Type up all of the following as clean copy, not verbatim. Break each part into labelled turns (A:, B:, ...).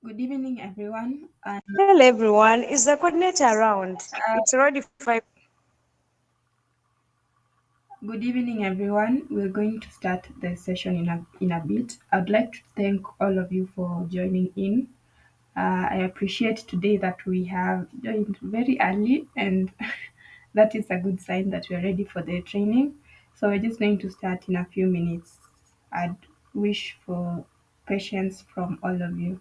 A: Good evening, everyone. And
B: Hello everyone, is the coordinator around? It's already 5.
A: good evening, everyone. We're going to start the session in a bit. I'd like to thank all of you for joining in. I appreciate today that we have joined very early, and that is a good sign that we're ready for the training. So we're just going to start in a few minutes. I'd wish for patience from all of you.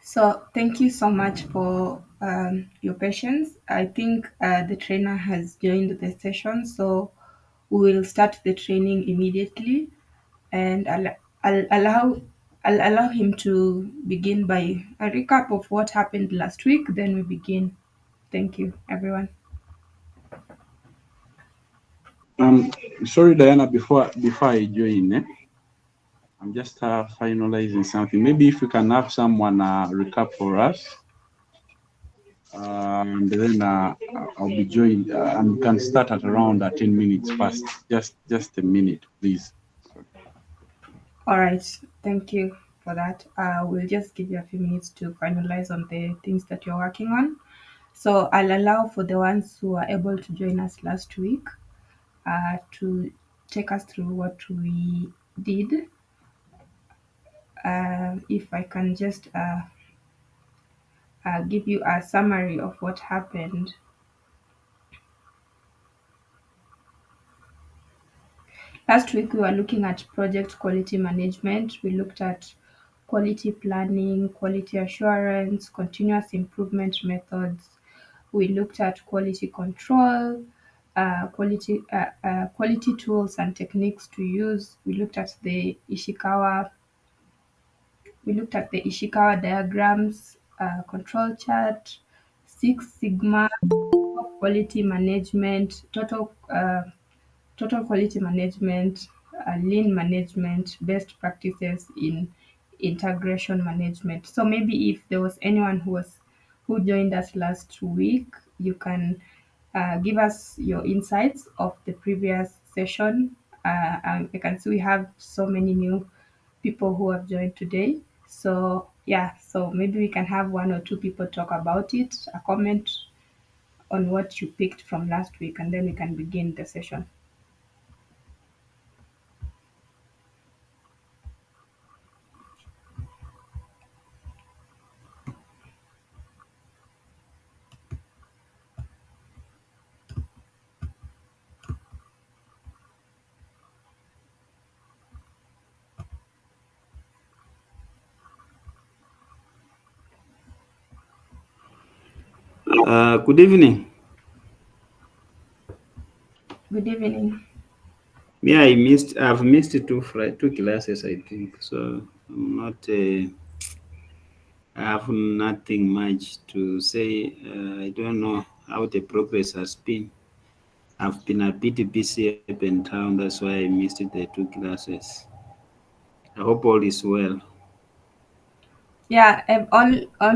A: So thank you so much for your patience. I think the trainer has joined the session, so we will start the training immediately, and I'll allow I'll allow him to begin by a recap of what happened last week. Then we begin. Thank you, everyone.
C: Um, Sorry, Diana. Before I join, I'm just finalizing something. Maybe if we can have someone recap for us, and then I'll be joined, and we can start at around 10 minutes past. Just a minute, please.
A: All right, thank you for that. We'll just give you a few minutes to finalize on the things that you're working on. So I'll allow for the ones who are able to join us last week to take us through what we did. If I can just give you a summary of what happened. Last week, we were looking at project quality management. We looked at quality planning, quality assurance, continuous improvement methods. We looked at quality control, quality tools and techniques to use. We looked at the Ishikawa diagrams, control chart, Six Sigma, quality management, total quality management, lean management, best practices in integration management. So maybe if there was anyone who joined us last week, you can give us your insights of the previous session. I can see we have so many new people who have joined today. So yeah, so maybe we can have one or two people talk about it, a comment on what you picked from last week, and then we can begin the session.
D: Good evening.
A: Good evening.
D: Yeah, I've missed two classes, I think. So I'm not. I have nothing much to say. I don't know how the progress has been. I've been a bit busy up in town. That's why I missed the two classes. I hope all is well.
A: Yeah, all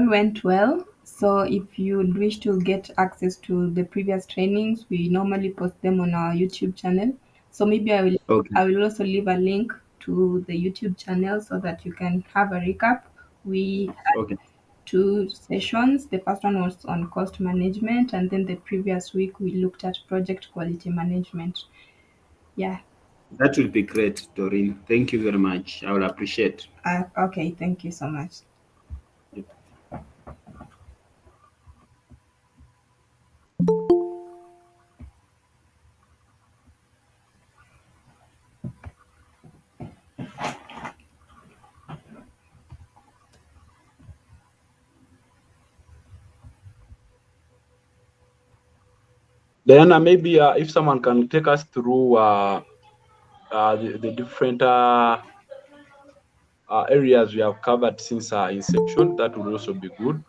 A: went well. So if you would wish to get access to the previous trainings, we normally post them on our YouTube channel. So maybe
D: Okay.
A: I will also leave a link to the YouTube channel so that you can have a recap. We had
D: Okay.
A: two sessions. The first one was on cost management, and then the previous week we looked at project quality management. Yeah.
D: That will be great, Doreen. Thank you very much. I will appreciate.
A: Okay. Thank you so much.
C: Diana, maybe if someone can take us through the different areas we have covered since inception, that would also be good.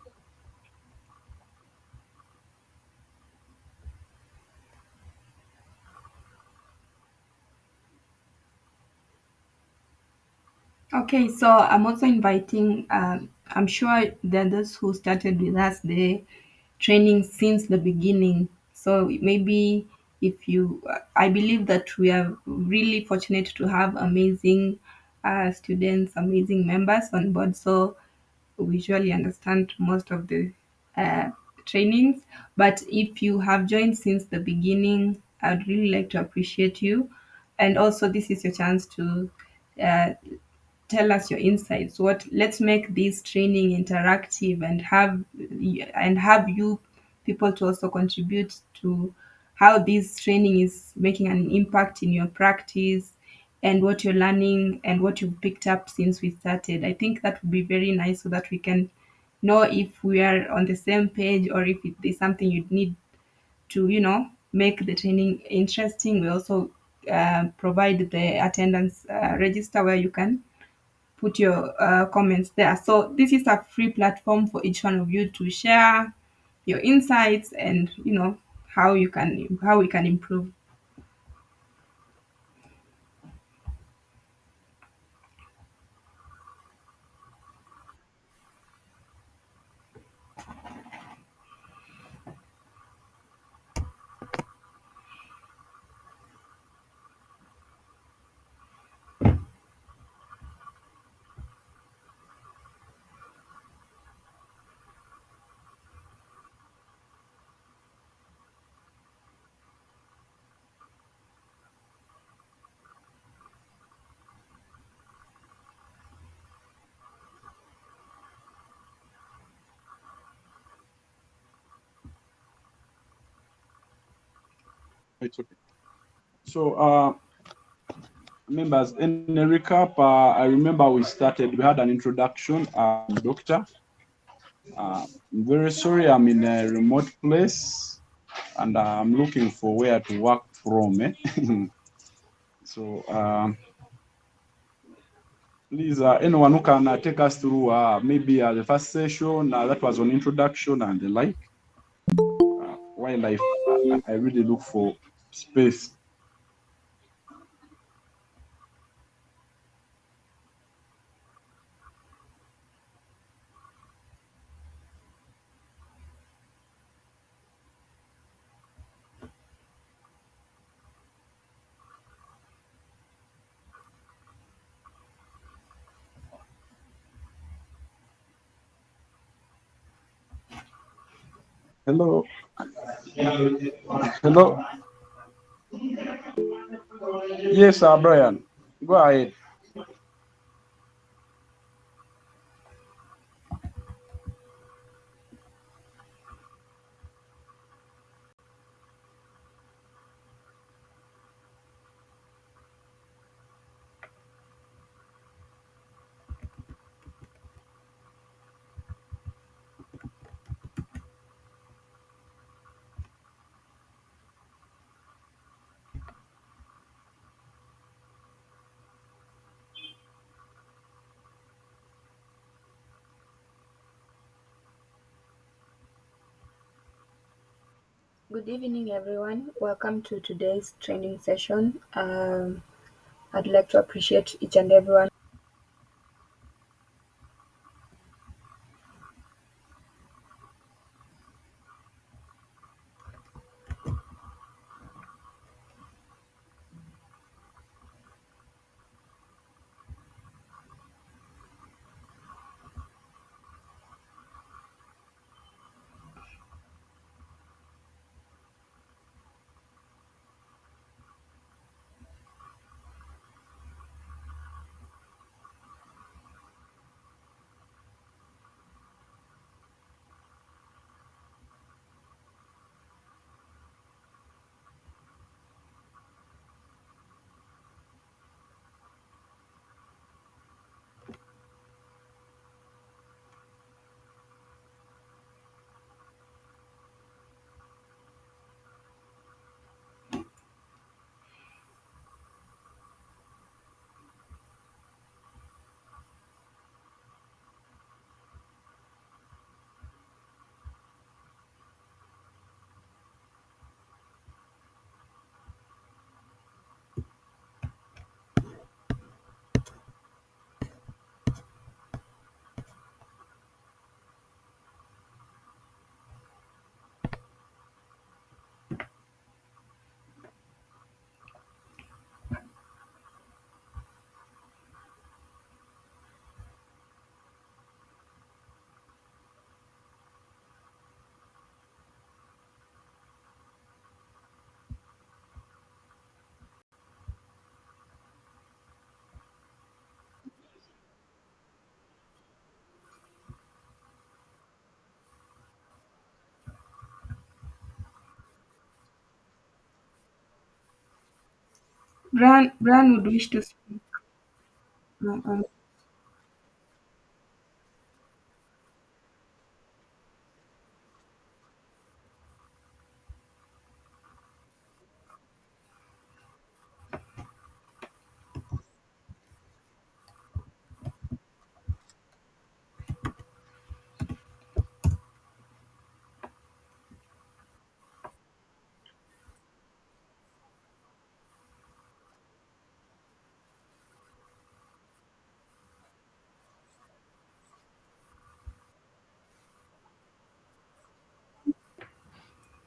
A: Okay, so I'm also inviting, I'm sure there are those who started with us the training since the beginning. So maybe if you, I believe that we are really fortunate to have amazing students, amazing members on board. So we usually understand most of the uh, trainings. But if you have joined since the beginning, I'd really like to appreciate you. And also, this is your chance to uh, tell us your insights. What Let's make this training interactive and have you people to also contribute to how this training is making an impact in your practice and what you're learning and what you've picked up since we started. I think that would be very nice so that we can know if we are on the same page or if there's something you'd need to, make the training interesting. We also provide the attendance register where you can put your comments there. So this is a free platform for each one of you to share your insights and how we can improve.
C: It's okay. So, members, in a recap, I remember we had an introduction, doctor. I'm very sorry, I'm in a remote place and I'm looking for where to work from. So, please, anyone who can take us through maybe the first session that was on introduction and the like, while I really look for space. Hello, hello. Yes, Brian, go ahead.
A: Good evening, everyone. Welcome to today's training session. I'd like to appreciate each and everyone. Brian would wish to speak. Um,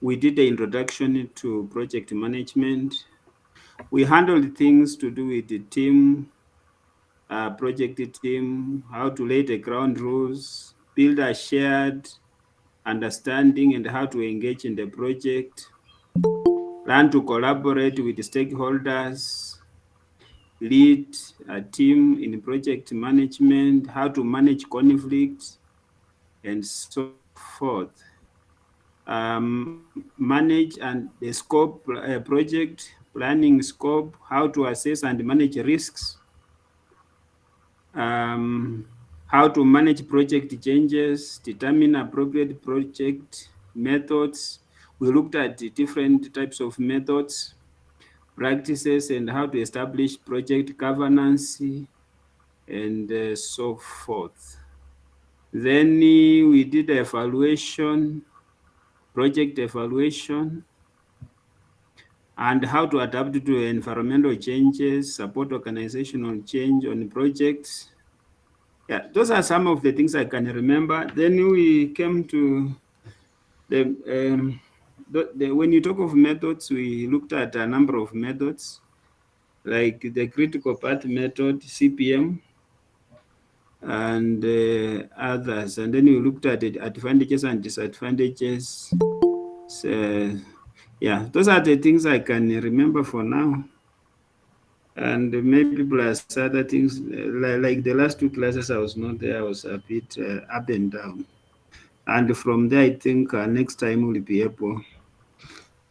D: We did the introduction to project management. We handled things to do with the team, project team, how to lay the ground rules, build a shared understanding and how to engage in the project, learn to collaborate with stakeholders, lead a team in project management, how to manage conflicts, and so forth. Manage and the scope project planning scope, how to assess and manage risks, how to manage project changes, determine appropriate project methods. We looked at the different types of methods, practices, and how to establish project governance and so forth. Then we did evaluation, project evaluation, and how to adapt to environmental changes, support organizational change on projects. Yeah, those are some of the things I can remember. Then we came to when you talk of methods, we looked at a number of methods, like the critical path method, CPM, and others. And then we looked at the advantages and disadvantages. So, yeah, those are the things I can remember for now. And maybe plus other things, like the last two classes I was not there, I was a bit up and down. And from there, I think next time we'll be able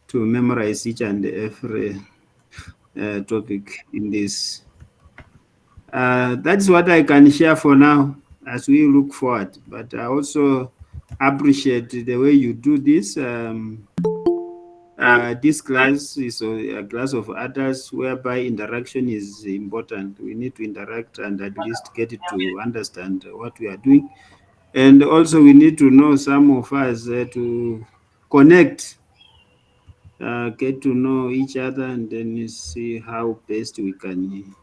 D: to memorize each and every topic in this. That's what I can share for now as we look forward. But I also appreciate the way you do this. This class is a class of adults whereby interaction is important. We need to interact and at least get to understand what we are doing. And also, we need to know some of us to connect, get to know each other, and then see how best we can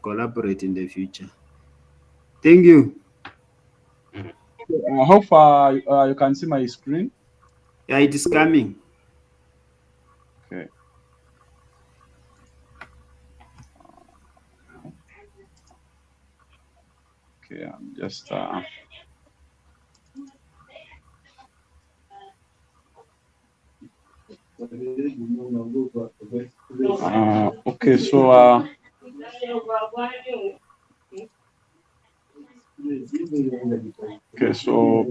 D: collaborate in the future. Thank you.
C: How far you can see my screen?
D: Yeah, it is coming.
C: Okay. Okay, I'm just okay, so okay, so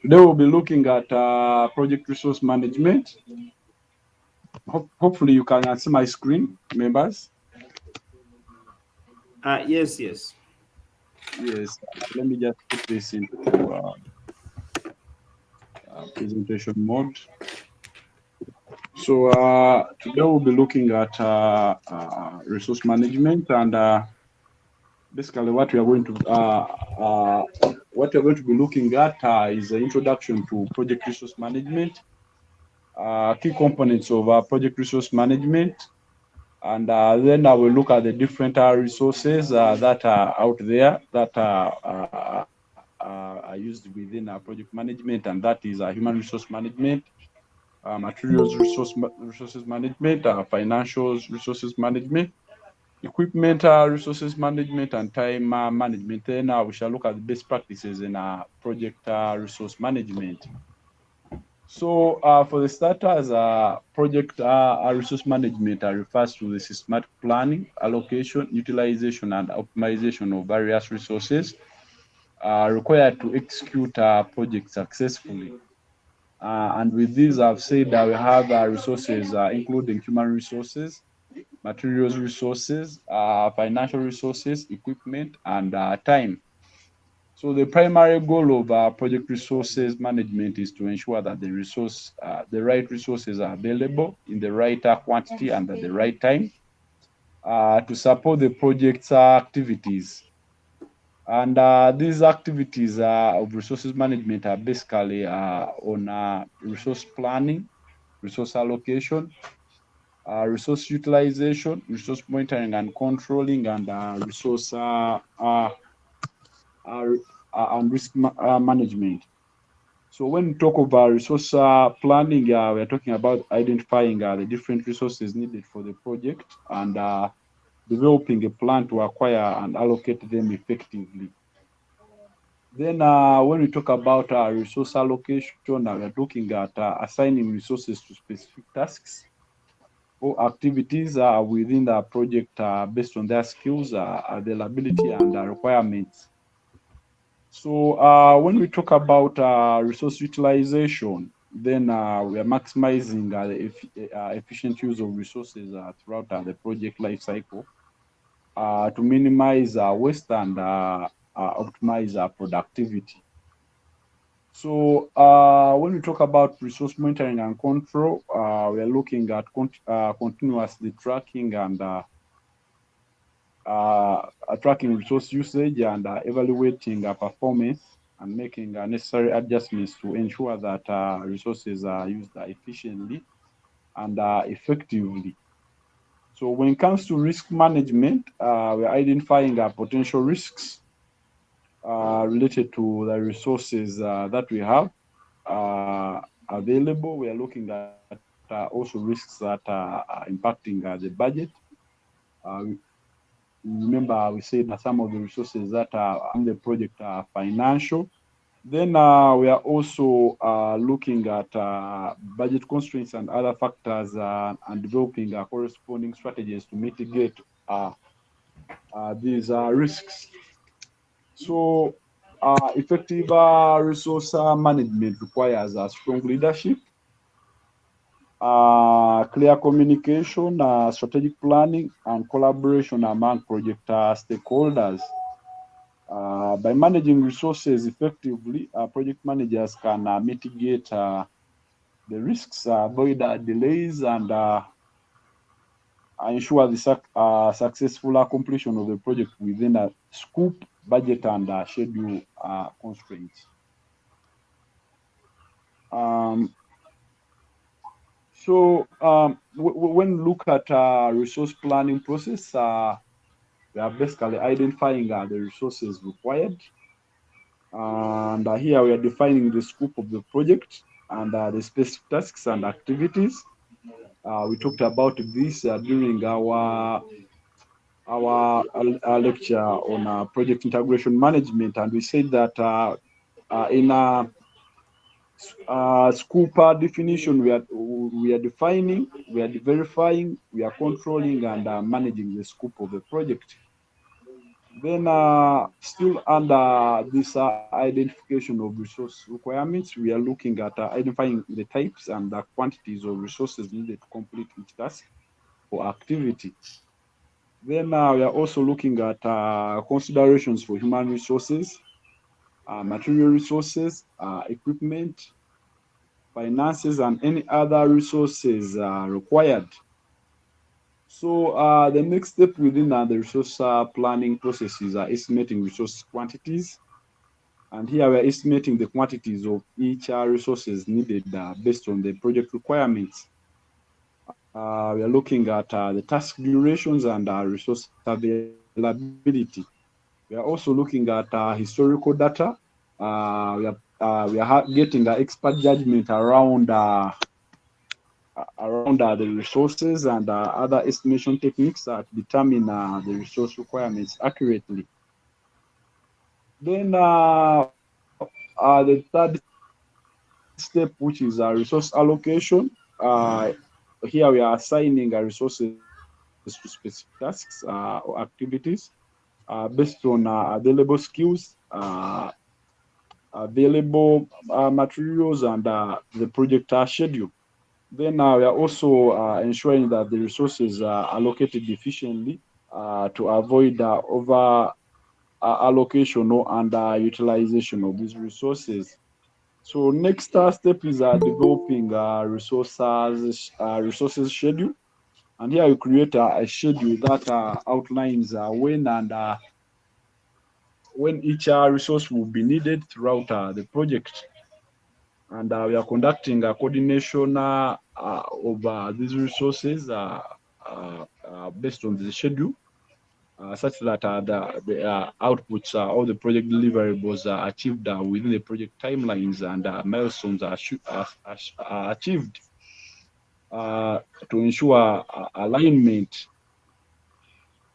C: today we'll be looking at project resource management. Hopefully you can see my screen, members.
D: Yes, yes.
C: Yes, let me just put this into presentation mode. So today we'll be looking at resource management, and basically what we're going to be looking at is the introduction to project resource management, key components of project resource management, and then I will look at the different resources that are out there that are used within project management, and that is human resource management, materials resources management, financial resources management, equipment resources management, and time management. Then we shall look at the best practices in project resource management. So for the starters, project resource management refers to the systematic planning, allocation, utilization, and optimization of various resources required to execute a project successfully. And with this, I've said that we have resources, including human resources, materials resources, financial resources, equipment, and time. So the primary goal of project resources management is to ensure that the right resources are available in the right quantity and at the right time to support the project's activities. And these activities of resources management are basically on resource planning, resource allocation, resource utilization, resource monitoring and controlling, and resource uh, and risk management. So when we talk about resource planning, we're talking about identifying the different resources needed for the project and developing a plan to acquire and allocate them effectively. Then when we talk about resource allocation, we're looking at assigning resources to specific tasks or activities within the project based on their skills, availability, and requirements. So when we talk about resource utilization, then we are maximizing the efficient use of resources throughout the project life cycle to minimize waste and optimize productivity. So when we talk about resource monitoring and control, we are looking at continuously tracking and tracking resource usage and evaluating performance and making necessary adjustments to ensure that resources are used efficiently and effectively. So when it comes to risk management, we're identifying potential risks related to the resources that we have available. We are looking at also risks that are impacting the budget. We remember we said that some of the resources that are in the project are financial. Then we are also looking at budget constraints and other factors and developing corresponding strategies to mitigate these risks. So effective resource management requires strong leadership, clear communication, strategic planning, and collaboration among project stakeholders. By managing resources effectively, project managers can mitigate the risks, avoid delays, and ensure the successful completion of the project within a scope, budget, and schedule constraints. Um, when we look at resource planning process, we are basically identifying the resources required. And here we are defining the scope of the project and the specific tasks and activities. We talked about this during our lecture on project integration management, and we said that in scope definition, we are defining, we are verifying, we are controlling, and managing the scope of the project. Then, still under this identification of resource requirements, we are looking at identifying the types and the quantities of resources needed to complete each task or activity. Then we are also looking at considerations for human resources, material resources, equipment, finances, and any other resources required. So the next step within the resource planning process is estimating resource quantities. And here we're estimating the quantities of each resources needed based on the project requirements. We are looking at the task durations and resource availability. We are also looking at historical data. We are getting expert judgment around the resources and other estimation techniques that determine the resource requirements accurately. Then the third step, which is resource allocation. Here we are assigning resources to specific tasks or activities based on available skills, available materials, and the project schedule. Then we are also ensuring that the resources are allocated efficiently to avoid over allocation or under utilization of these resources. So next step is developing resources schedule, and here you create a schedule that outlines when each resource will be needed throughout the project, and we are conducting a coordination of these resources based on the schedule, such that the outputs or the project deliverables are achieved within the project timelines, and milestones are achieved to ensure alignment.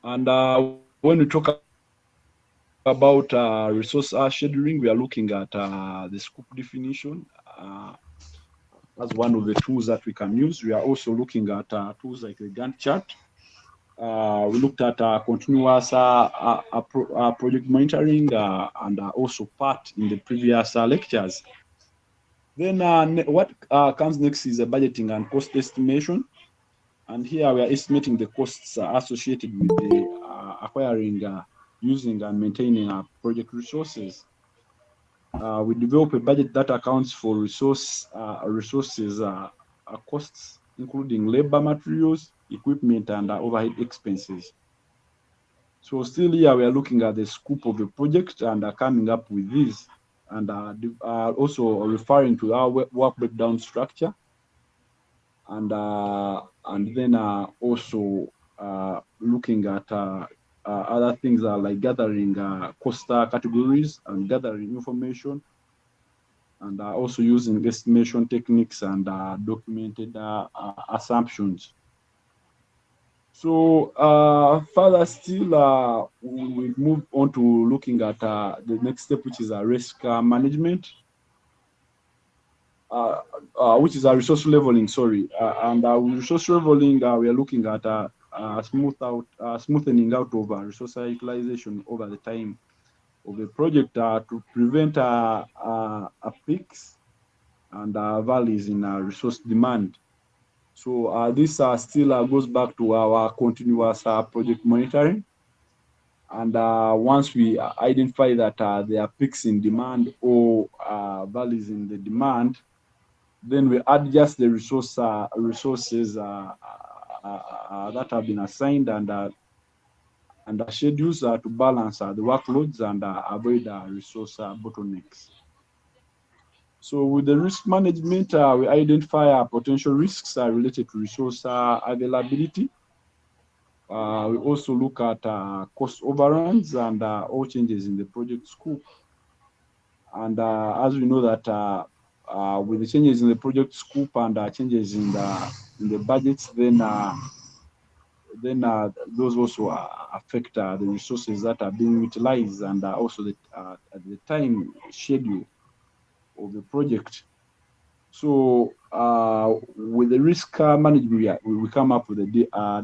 C: And when we talk about resource scheduling, we are looking at the scope definition as one of the tools that we can use. We are also looking at tools like the Gantt chart. We looked at continuous project monitoring and also part in the previous lectures. Then what comes next is budgeting and cost estimation. And here we are estimating the costs associated with the acquiring, using, and maintaining project resources. We develop a budget that accounts for resources costs, including labor, materials, equipment, and overhead expenses. So still here we are looking at the scope of the project and coming up with this, and also referring to our work breakdown structure, and then also looking at other things like gathering cost categories and gathering information, and also using estimation techniques and documented assumptions. So further still, we move on to looking at the next step, which is risk management, which is a resource leveling. Sorry, and with resource leveling, we are looking at smoothening out of resource utilization over the time of the project to prevent peaks and valleys in resource demand. So this still goes back to our continuous project monitoring. And once we identify that there are peaks in demand or valleys in the demand, then we adjust the resources that have been assigned, and the schedules to balance the workloads and avoid resource bottlenecks. So with the risk management, we identify potential risks related to resource availability. We also look at cost overruns and all changes in the project scope. And as we know that with the changes in the project scope and changes in the budgets, then those also affect the resources that are being utilized, and also the time schedule of the project. So with the risk management, we come up with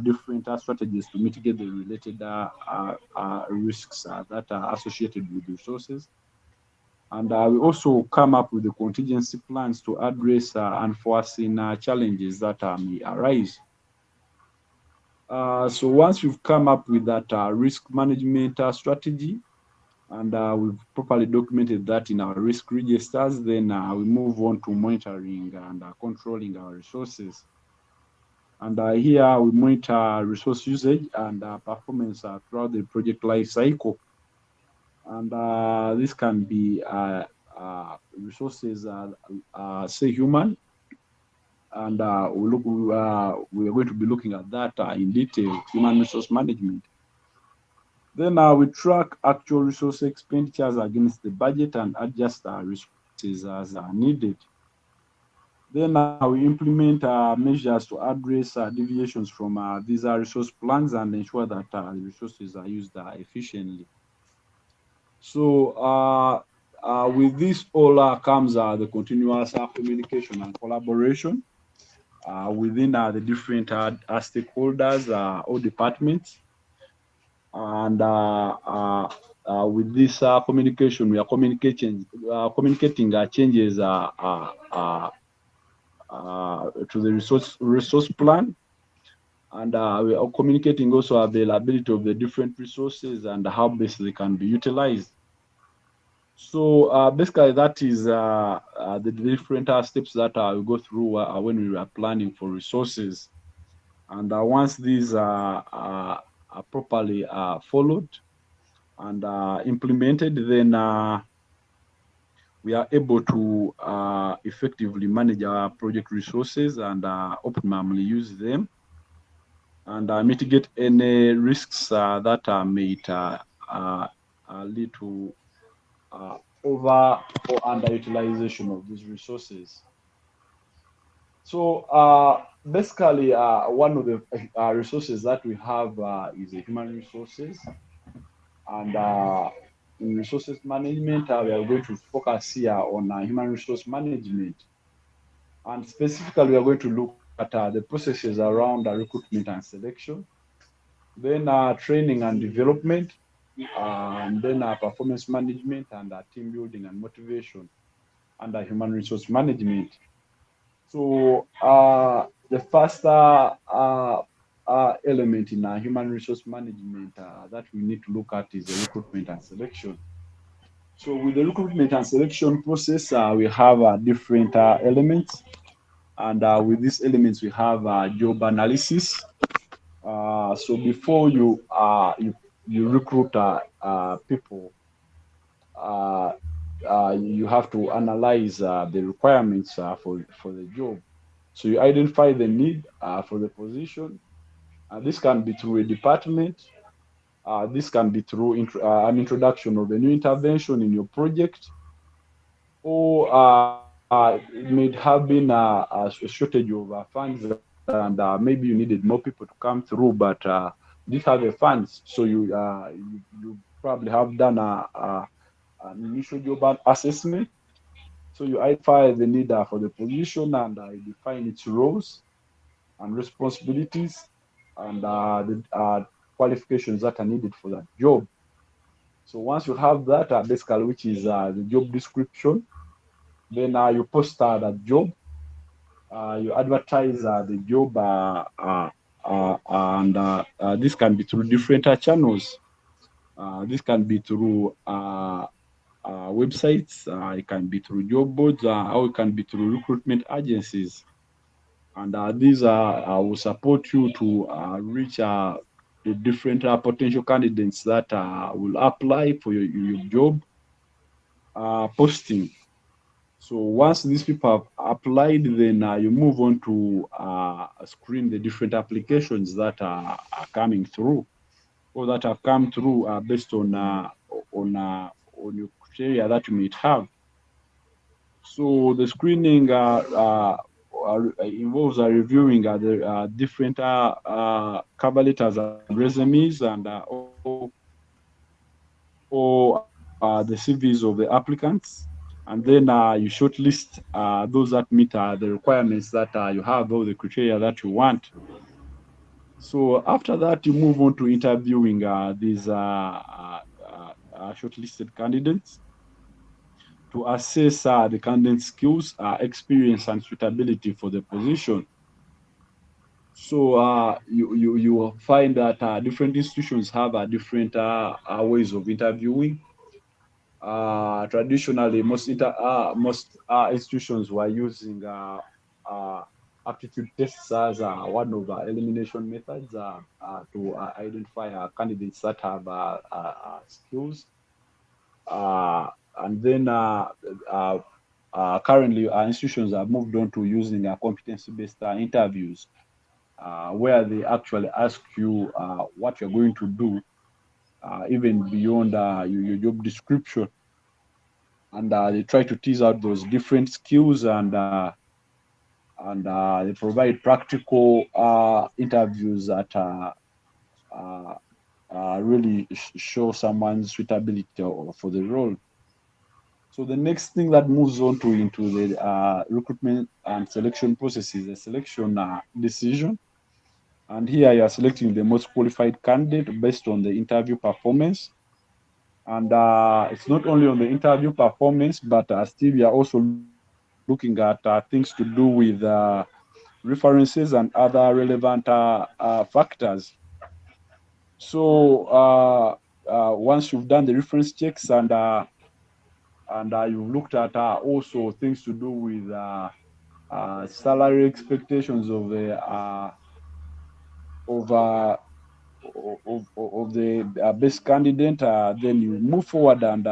C: different strategies to mitigate the related risks that are associated with resources. And we also come up with the contingency plans to address unforeseen challenges that may arise. So once we've come up with that risk management strategy, and we've properly documented that in our risk registers, then we move on to monitoring and controlling our resources. And here we monitor resource usage and performance throughout the project life cycle. And this can be resources, say human, and we are going to be looking at that in detail, human resource management. Then we track actual resource expenditures against the budget and adjust our resources as needed. Then we implement measures to address deviations from these resource plans and ensure that the resources are used efficiently. So with this all comes the continuous communication and collaboration within the different stakeholders or departments. And with this communication, we are communicating changes to the resource plan, and we are communicating also availability of the different resources and how best they can be utilized. So basically, that is the different steps that we go through when we are planning for resources. And once these are properly followed and implemented, then we are able to effectively manage our project resources and optimally use them and mitigate any risks that may lead to over or underutilization of these resources. So basically, one of the resources that we have is the human resources. And in resources management, we are going to focus here on human resource management. And specifically, we are going to look at the processes around recruitment and selection, then training and development, and then performance management and team building and motivation under human resource management. So the first element in human resource management that we need to look at is the recruitment and selection. So with the recruitment and selection process, we have different elements. And with these elements, we have job analysis. So before you recruit people, uh, you have to analyze the requirements for the job. So you identify the need for the position. This can be through a department. This can be through an introduction of a new intervention in your project, or it may have been a shortage of funds, and maybe you needed more people to come through, but didn't have the funds, so you probably have done an initial job assessment. So you identify the need for the position and you define its roles and responsibilities and the qualifications that are needed for that job. So once you have that, basically, which is the job description, then you post that job, you advertise the job, and this can be through different channels. This can be through websites, it can be through job boards, or it can be through recruitment agencies. And these will support you to reach the different potential candidates that will apply for your job posting. So once these people have applied, then you move on to screen the different applications that are coming through or that have come through based on your criteria that you might have. So the screening involves reviewing the different cover letters and resumes and or the CVs of the applicants. And then you shortlist those that meet the requirements that you have, or the criteria that you want. So after that, you move on to interviewing these shortlisted candidates to assess the candidate's skills, experience, and suitability for the position. So you will find that different institutions have different ways of interviewing. Traditionally, most institutions were using aptitude tests as one of the elimination methods to identify candidates that have skills. And then currently, institutions have moved on to using competency-based interviews, where they actually ask you what you're going to do, even beyond your job description, and they try to tease out those different skills, and they provide practical interviews that uh, really show someone's suitability for the role. So the next thing that moves on to into the recruitment and selection process is the selection decision. And here you are selecting the most qualified candidate based on the interview performance. And it's not only on the interview performance, but still we are also looking at things to do with references and other relevant factors. So once you've done the reference checks and you've looked at also things to do with salary expectations of uh, of the best candidate, then you move forward and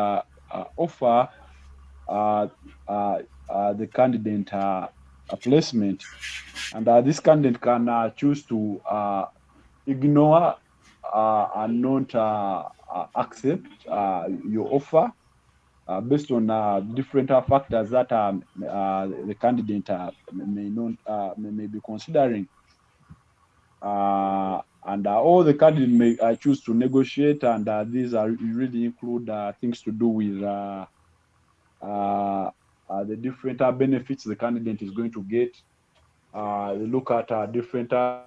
C: offer uh, uh, the candidate a placement. And this candidate can choose to ignore and not accept your offer based on different factors that the candidate may not may be considering. And all the candidates may choose to negotiate, and these are really include things to do with uh, the different benefits the candidate is going to get. They look at different benefits that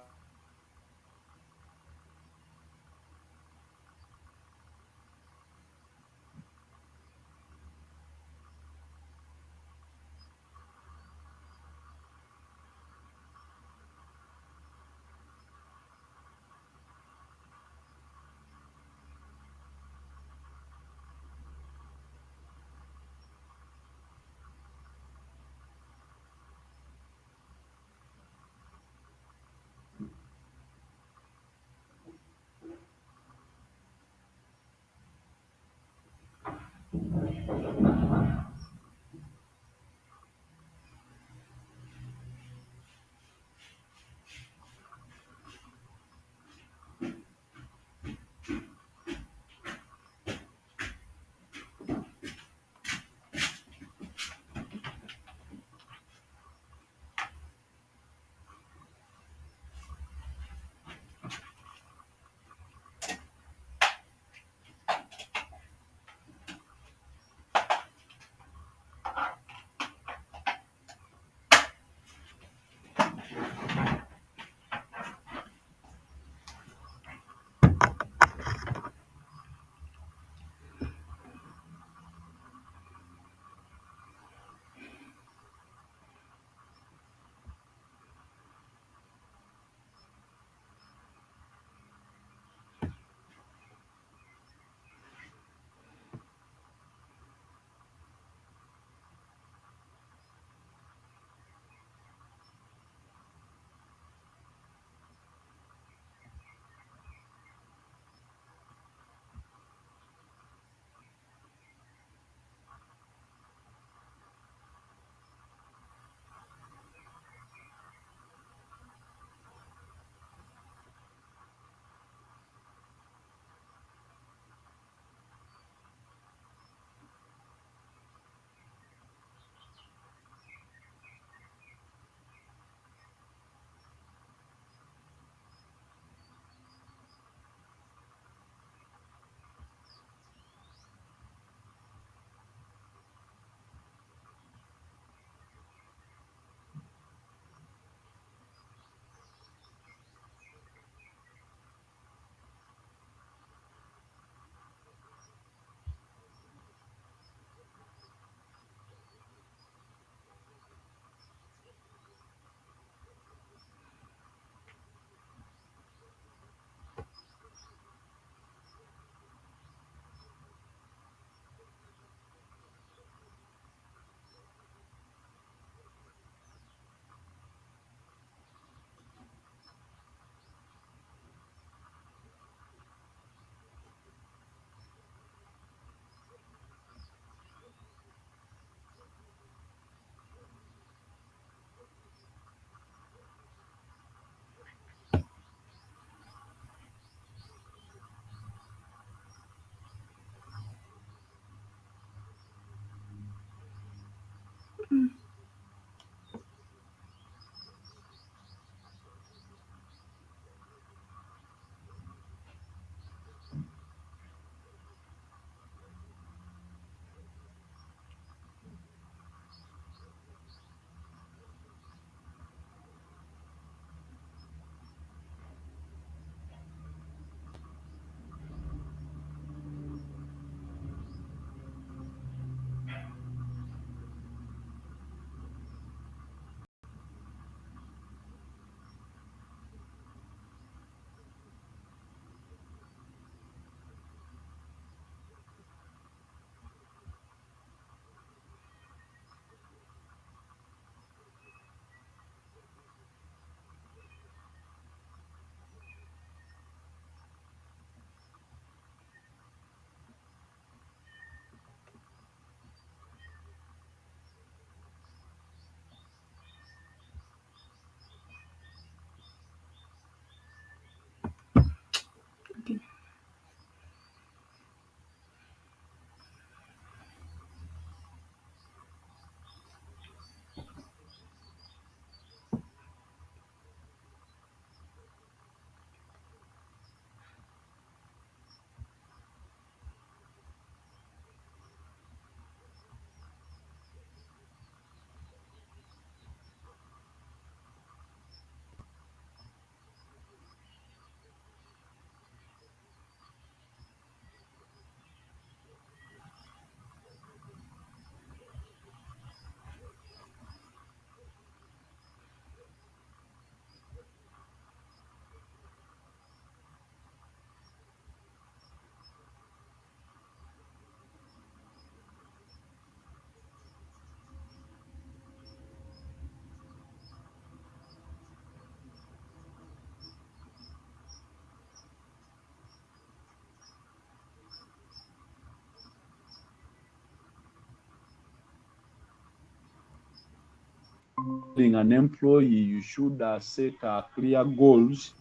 C: an employee, you should set clear goals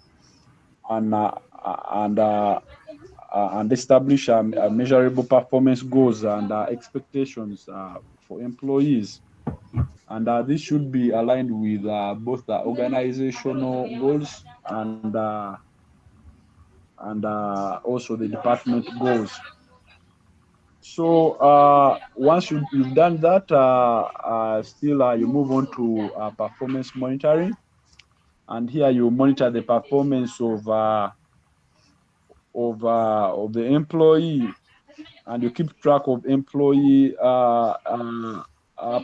C: and and uh, and establish measurable performance goals and expectations for employees. And this should be aligned with both the organizational goals and also the department goals. So once you've done that, still you move on to performance monitoring, and here you monitor the performance of the employee, and you keep track of employee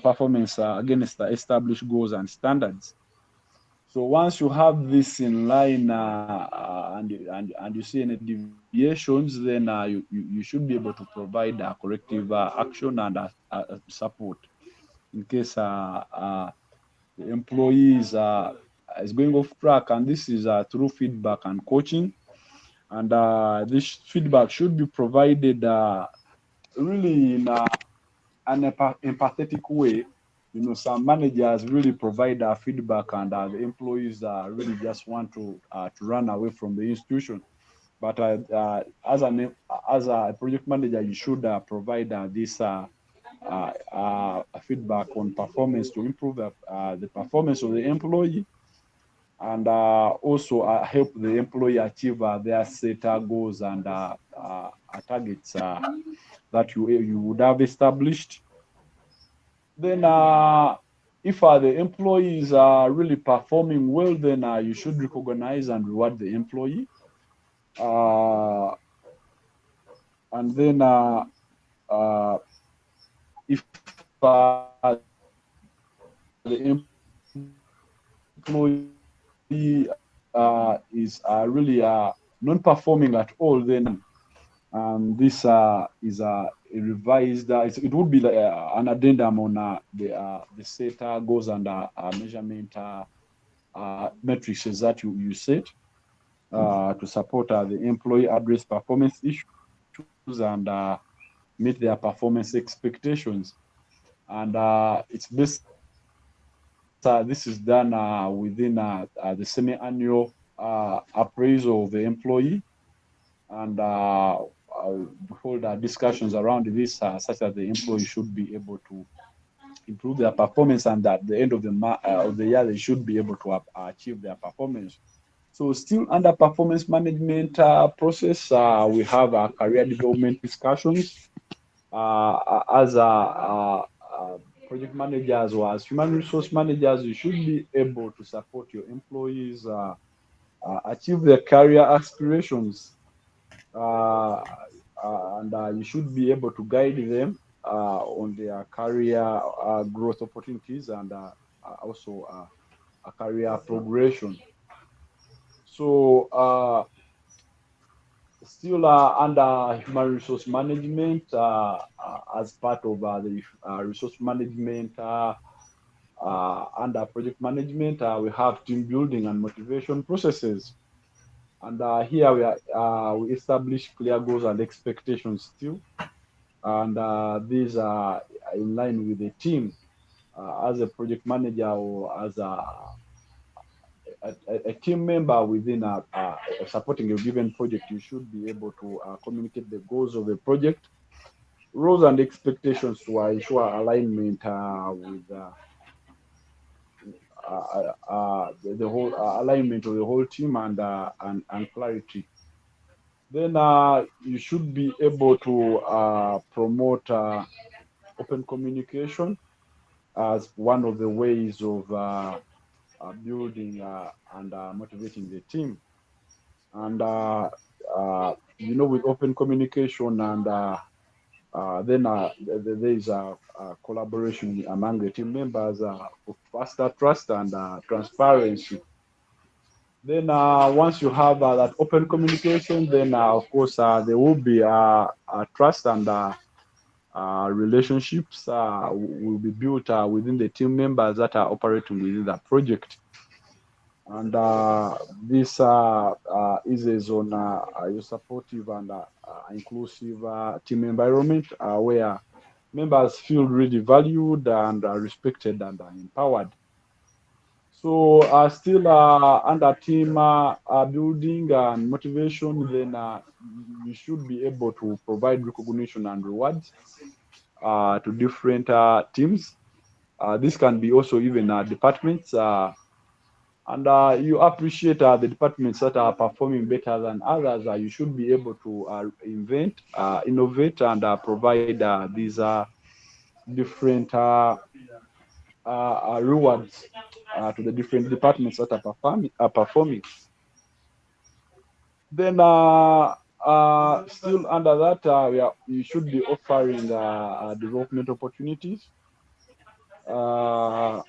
C: performance against the established goals and standards. So once you have this in line and you see any deviations, then you should be able to provide corrective action and support in case the employees is going off track. And this is through feedback and coaching. And this feedback should be provided really in an empathetic way. You know, some managers really provide feedback, and the employees really just want to run away from the institution. But as a project manager, you should provide this feedback on performance to improve the performance of the employee, and also help the employee achieve their set goals and targets that you would have established. Then, if the employees are really performing well, then you should recognize and reward the employee. Uh, and then, if the employee is really non-performing at all, then this is a revised. It would be like an addendum on the set goals and measurement metrics that you set to support the employee address performance issues and meet their performance expectations. And it's this is done within the semi-annual appraisal of the employee, and hold discussions around this such that the employee should be able to improve their performance, and at the end of the year they should be able to achieve their performance. So still under performance management process, we have career development discussions. As project managers or as human resource managers, you should be able to support your employees achieve their career aspirations, uh, and you should be able to guide them on their career growth opportunities and also a career progression. So still under human resource management, as part of the resource management under project management, we have team building and motivation processes. And here we establish clear goals and expectations still, and these are in line with the team. As a project manager or as a team member within supporting a given project, you should be able to communicate the goals of the project, roles and expectations to ensure alignment with the whole alignment of the whole team and clarity. Then you should be able to promote open communication as one of the ways of building and motivating the team. And with open communication and then there is a collaboration among the team members for faster trust and transparency. Then once you have that open communication, then of course there will be trust and relationships will be built within the team members that are operating within the project. And this is on a supportive and inclusive team environment where members feel really valued and respected and empowered. So still under team building and motivation, then you should be able to provide recognition and rewards to different teams. This can be also even departments, and you appreciate the departments that are performing better than others. You should be able to invent, innovate, and provide these different rewards to the different departments that are performing. Then still under that, you should be offering development opportunities. Uh,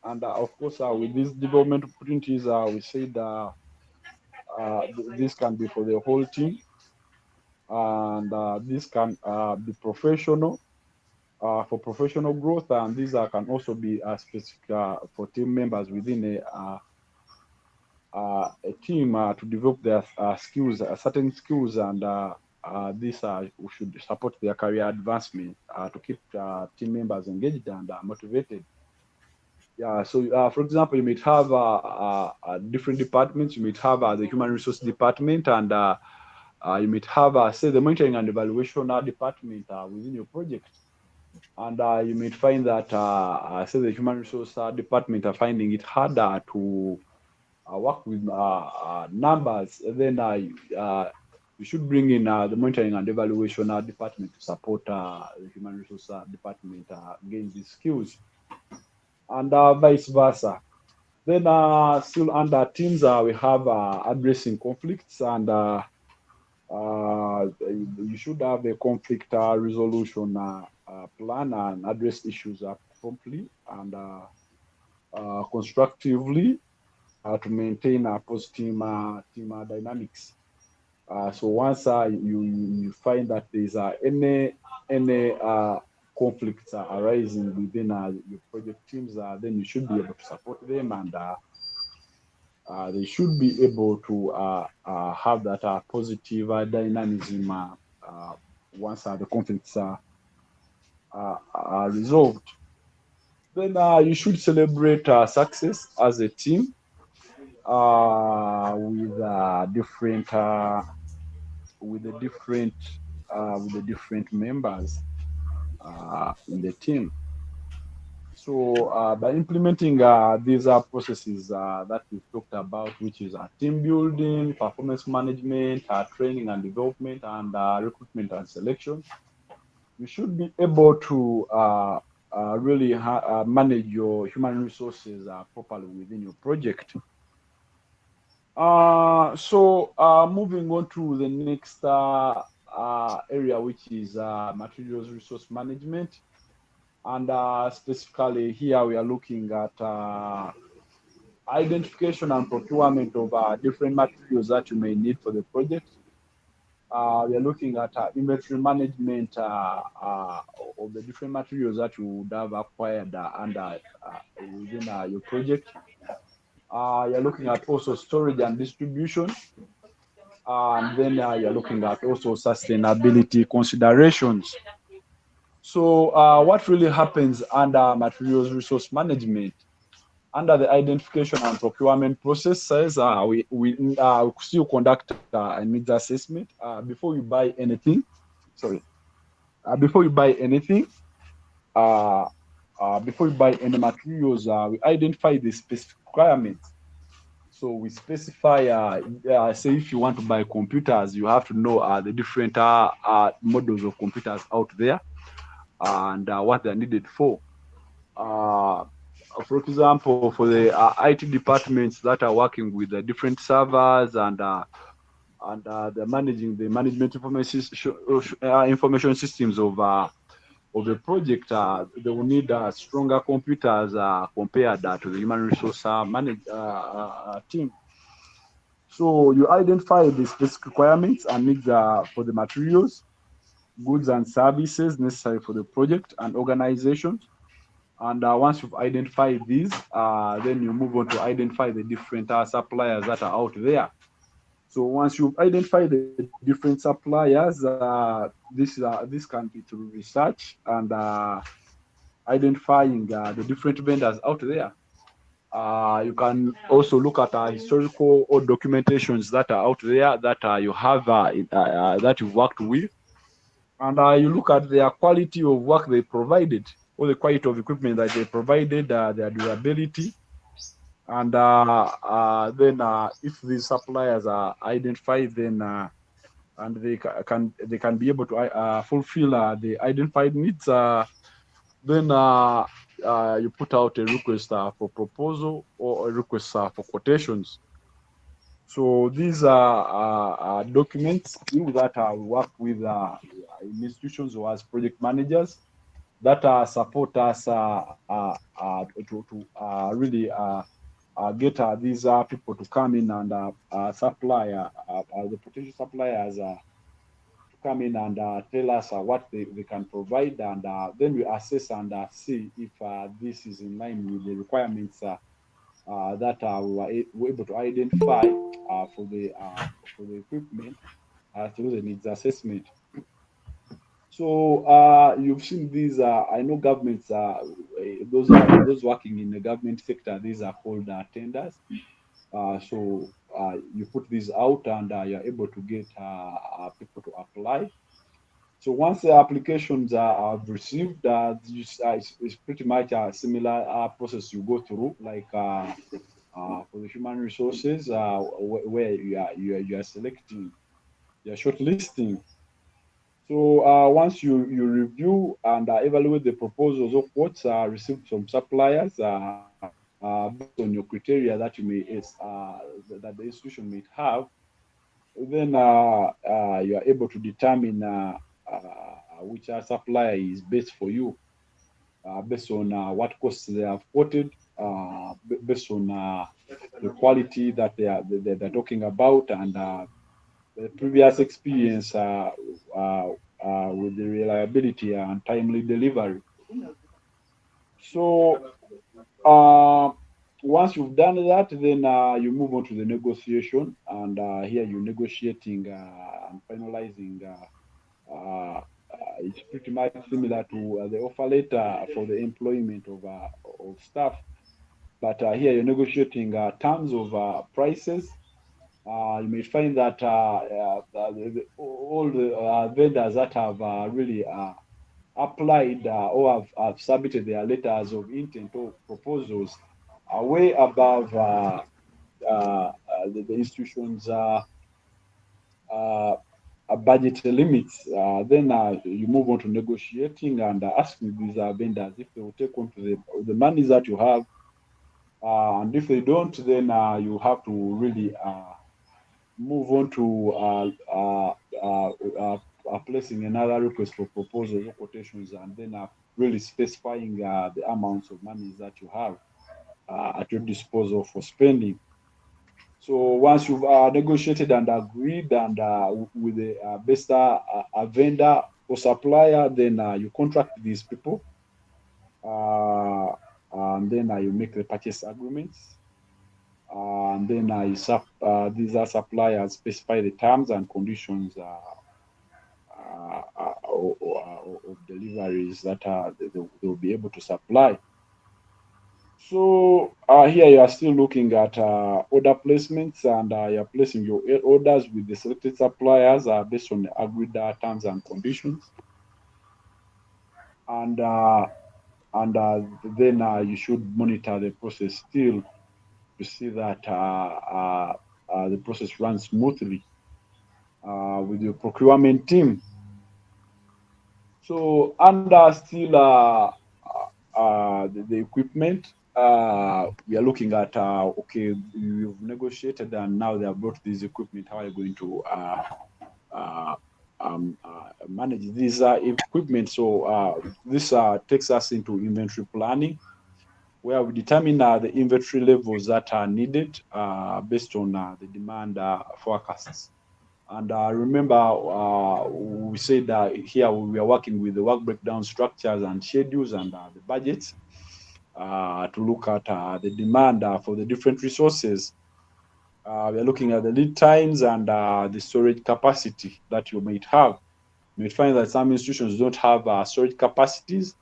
C: and of course, with these development opportunities, we said this can be for the whole team, and this can be professional for professional growth, and these can also be specific for team members within a team to develop their skills, certain skills, and this should support their career advancement to keep team members engaged and motivated. Yeah, so for example, you might have different departments. You might have the human resource department, and you might have, say, the monitoring and evaluation department within your project. And you might find that, say, the human resource department are finding it harder to work with numbers. Then you should bring in the monitoring and evaluation department to support the human resource department gain these skills, and vice versa. Then still under teams, we have addressing conflicts, and you should have a conflict resolution plan and address issues promptly and constructively to maintain a positive team dynamics. So once you find that there's any conflicts arising within your project teams, then you should be able to support them, and they should be able to have that positive dynamism once the conflicts are resolved. Then you should celebrate success as a team with with the different with the different members in the team. So by implementing these processes that we've talked about, which is team building, performance management, training and development, and recruitment and selection, you should be able to really manage your human resources properly within your project. So moving on to the next area, which is materials resource management. And specifically here, we are looking at identification and procurement of different materials that you may need for the project. We are looking at inventory management of the different materials that you would have acquired under within your project. You're looking at also storage and distribution. And then you're looking at also sustainability considerations. So what really happens under materials resource management? Under the identification and procurement processes, we still conduct a needs assessment before you buy anything. Sorry, before you buy anything, uh, before you buy any materials, we identify the specific requirements. So we specify, say, if you want to buy computers, you have to know the different models of computers out there and what they're needed for. Uh, for example, for the IT departments that are working with the different servers and they're managing the management information systems of the project, they will need stronger computers compared to the human resource team. So you identify the specific requirements and needs for the materials, goods and services necessary for the project and organizations. And once you've identified these, then you move on to identify the different suppliers that are out there. So once you've identified the different suppliers, this can be through research and identifying the different vendors out there. You can also look at historical or documentations that are out there that you have that you've worked with, and you look at their quality of work they provided, or the quality of equipment that they provided, their durability, and then if these suppliers are identified, then and they can be able to fulfill the identified needs. Then you put out a request for proposal or a request for quotations. So these are documents that we work with in institutions or as project managers that support us to really get these people to come in and supply the potential suppliers to come in and tell us what they can provide, and then we assess and see if this is in line with the requirements that we were able to identify for the equipment through the needs assessment. So you've seen these. I know governments. Those working in the government sector. These are called tenders. So you put these out, and you're able to get people to apply. So once the applications are received, it's pretty much a similar process you go through, like for the human resources, where you are selecting, you're shortlisting. So once you review and evaluate the proposals or quotes received from suppliers based on your criteria that you may that the institution may have, then you are able to determine which supplier is best for you based on what costs they have quoted, based on the quality that they're talking about, and the previous experience with the reliability and timely delivery. So uh, once you've done that, then you move on to the negotiation, and here you're negotiating and finalizing. It's pretty much similar to the offer letter for the employment of staff, but here you're negotiating terms of prices. You may find that all the vendors that have really applied or have submitted their letters of intent or proposals are way above the institution's uh, budget limits. Then you move on to negotiating and asking these vendors if they will take on to the monies that you have. And if they don't, then you have to really move on to placing another request for proposals or quotations, and then really specifying the amounts of monies that you have at your disposal for spending. So once you've negotiated and agreed and with the best vendor or supplier, then you contract these people, uh, and then you make the purchase agreements. And then these are suppliers specify the terms and conditions of deliveries that they will be able to supply. So here you are still looking at order placements, and you're placing your orders with the selected suppliers based on the agreed terms and conditions. And then you should monitor the process still to see that the process runs smoothly with your procurement team. So under still the equipment, we are looking at okay, you've negotiated and now they have brought this equipment. How are you going to uh, manage this equipment? So this takes us into inventory planning, where we determine the inventory levels that are needed based on the demand forecasts. And remember, we said here we are working with the work breakdown structures and schedules and the budgets to look at the demand for the different resources. We are looking at the lead times and the storage capacity that you might have. You might find that some institutions don't have storage capacities,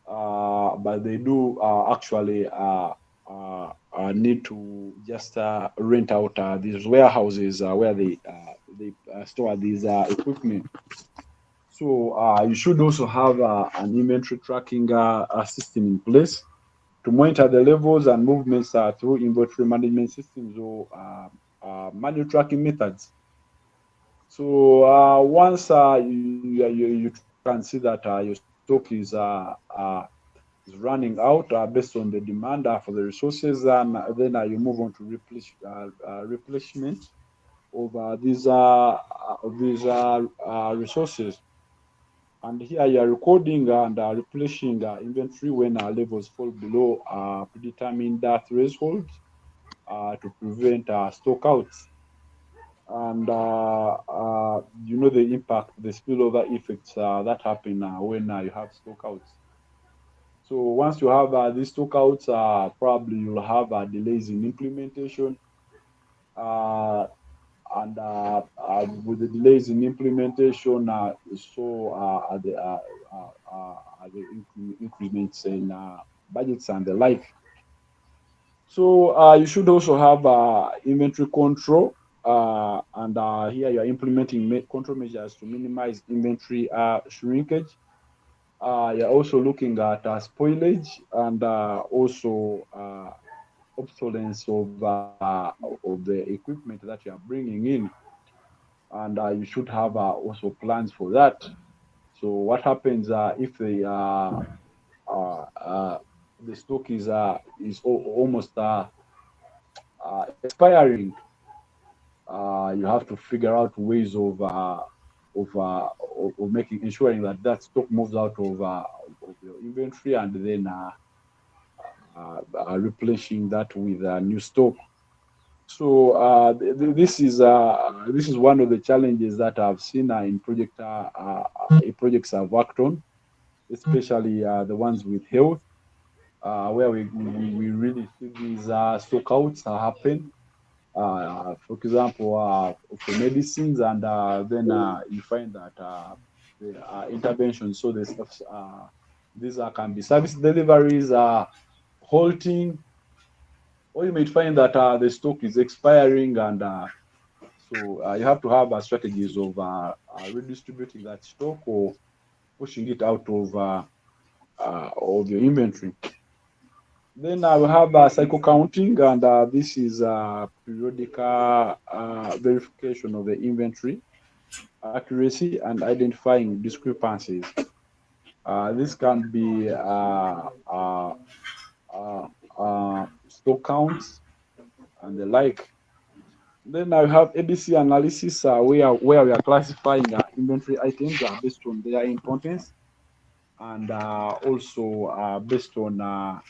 C: but they do actually need to just rent out these warehouses where they store these equipment. So you should also have an inventory tracking system in place to monitor the levels and movements through inventory management systems or manual tracking methods. So once you can see that your stock is running out based on the demand for the resources, and then you move on to replenishment of these resources. And here you are recording and replenishing inventory when levels fall below predetermined threshold to prevent stock outs. And you know the impact, the spillover effects that happen when you have stock outs. So once you have these stock outs, probably you'll have delays in implementation. Uh, and with the delays in implementation, so the increments in budgets and the like. So you should also have inventory control, and here you are implementing control measures to minimize inventory shrinkage. You're also looking at spoilage and also obsolescence of the equipment that you are bringing in, and you should have also plans for that. So what happens if uh, the stock is almost expiring? You have to figure out ways of making ensuring that that stock moves out of your inventory, and then replenishing that with new stock. So this is one of the challenges that I've seen in projects I've worked on, especially the ones with health, where we really see these stockouts happen. For example, for medicines, and then you find that the interventions. So the stuff, these can be service deliveries, halting, or you might find that the stock is expiring, and so you have to have strategies of redistributing that stock or pushing it out of your inventory. Then I will have cycle counting, and this is periodic verification of the inventory accuracy and identifying discrepancies. This can be stock counts and the like. Then I have ABC analysis, where we are classifying inventory items based on their importance, and also based on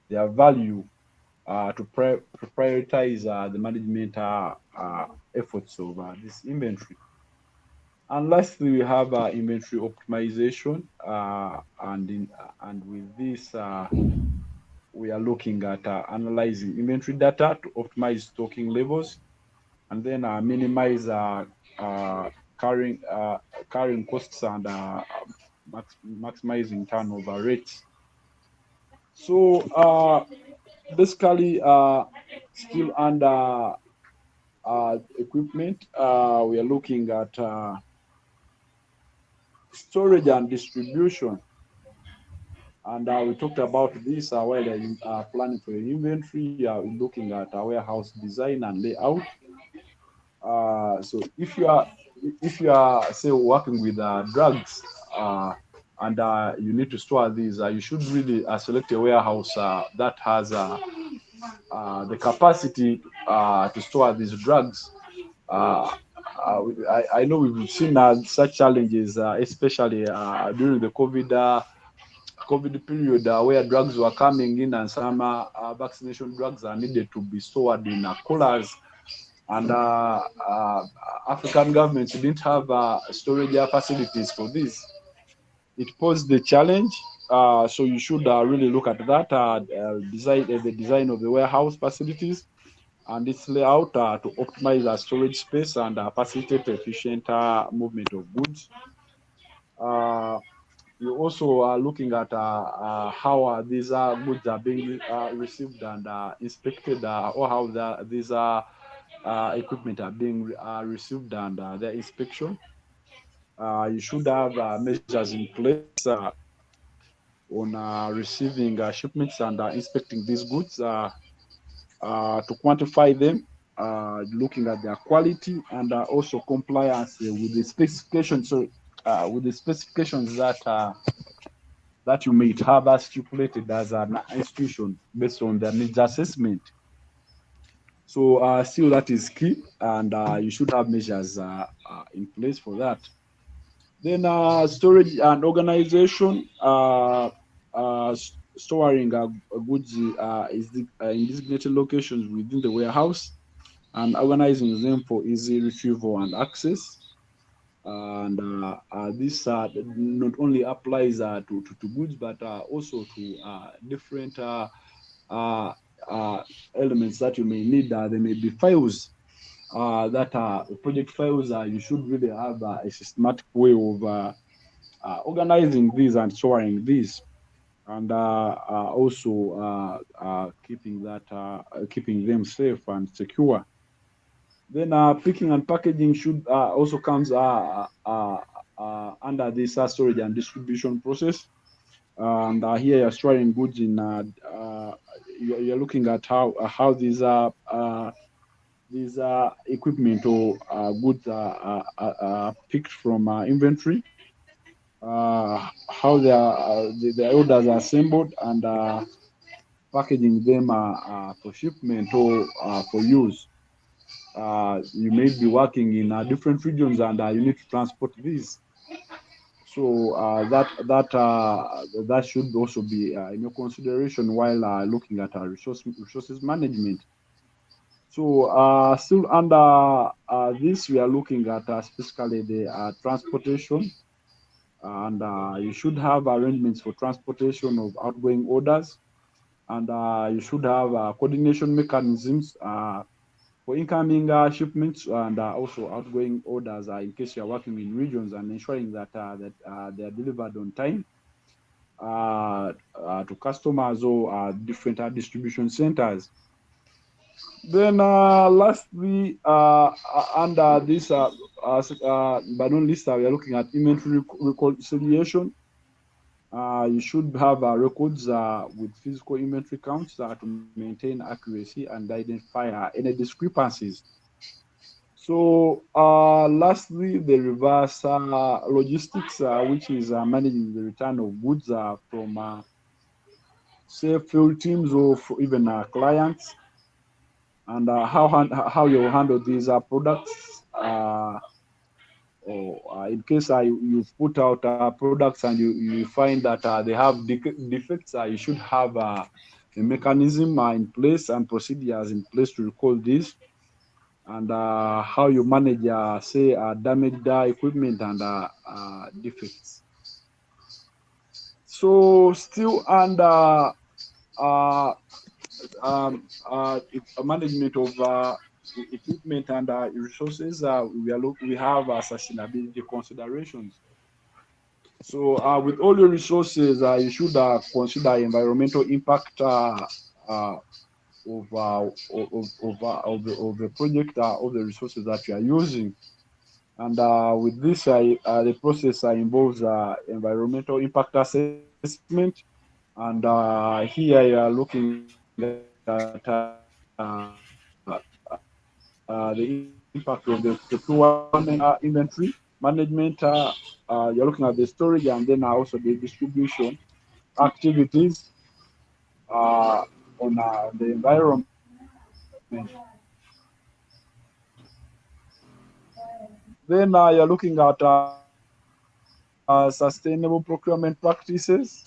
C: their value to prioritize the management efforts of this inventory. And lastly, we have inventory optimization, and with this, we are looking at analyzing inventory data to optimize stocking levels, and then minimize uh, carrying carrying costs, and maximizing turnover rates. So basically, still under equipment, we are looking at storage and distribution. And we talked about this while planning for your inventory. We're looking at warehouse design and layout. So if you are say working with drugs, and you need to store these, you should really select a warehouse that has the capacity to store these drugs. Uh, I know we've seen such challenges, especially during the COVID period, where drugs were coming in, and some vaccination drugs are needed to be stored in coolers, and African governments didn't have storage facilities for this. It posed the challenge. So you should really look at that the design of the warehouse facilities and its layout to optimize storage space and facilitate efficient movement of goods. Uh, You also are looking at how these goods are being received and inspected, or how these equipment are being received and their inspection. You should have measures in place on receiving shipments and inspecting these goods to quantify them, looking at their quality and also compliance with the specifications. So, with the specifications that you may have stipulated as an institution based on their needs assessment. So, still that is key, and you should have measures in place for that. Then storage and organization, storing goods in designated locations within the warehouse and organizing them for easy retrieval and access. And this not only applies to goods, but also to different uh, uh, elements that you may need. There may be files that are project files. You should really have a systematic way of organizing these and storing these, and also keeping them safe and secure. Then picking and packaging should also comes under this storage and distribution process. And here you're storing goods in. You're looking at how these equipment or goods are picked from inventory, how the orders are assembled, and packaging them for shipment or for use. You may be working in different regions, and you need to transport these. So that should also be in your consideration while looking at resources management. So still under this, we are looking at specifically the transportation, and you should have arrangements for transportation of outgoing orders, and you should have coordination mechanisms for incoming shipments and also outgoing orders in case you are working in regions, and ensuring that they are delivered on time to customers or different distribution centers. Then lastly, under this, but not least, we are looking at inventory reconciliation. You should have records with physical inventory counts to maintain accuracy and identify any discrepancies. So, lastly, the reverse logistics, which is managing the return of goods from, say, field teams or even clients, and how you handle these products. Or in case you've put out products and you find that they have defects, you should have a mechanism in place and procedures in place to recall this, and how you manage, say, damaged equipment and defects. So, still under uh, management of equipment and resources, we have sustainability considerations. So, with all your resources, you should consider environmental impact of the project, of the resources that you are using. And with this, the process involves environmental impact assessment. And here you are looking at the impact of the procurement inventory management. You're looking at the storage, and then also the distribution activities on the environment. Then you're looking at sustainable procurement practices,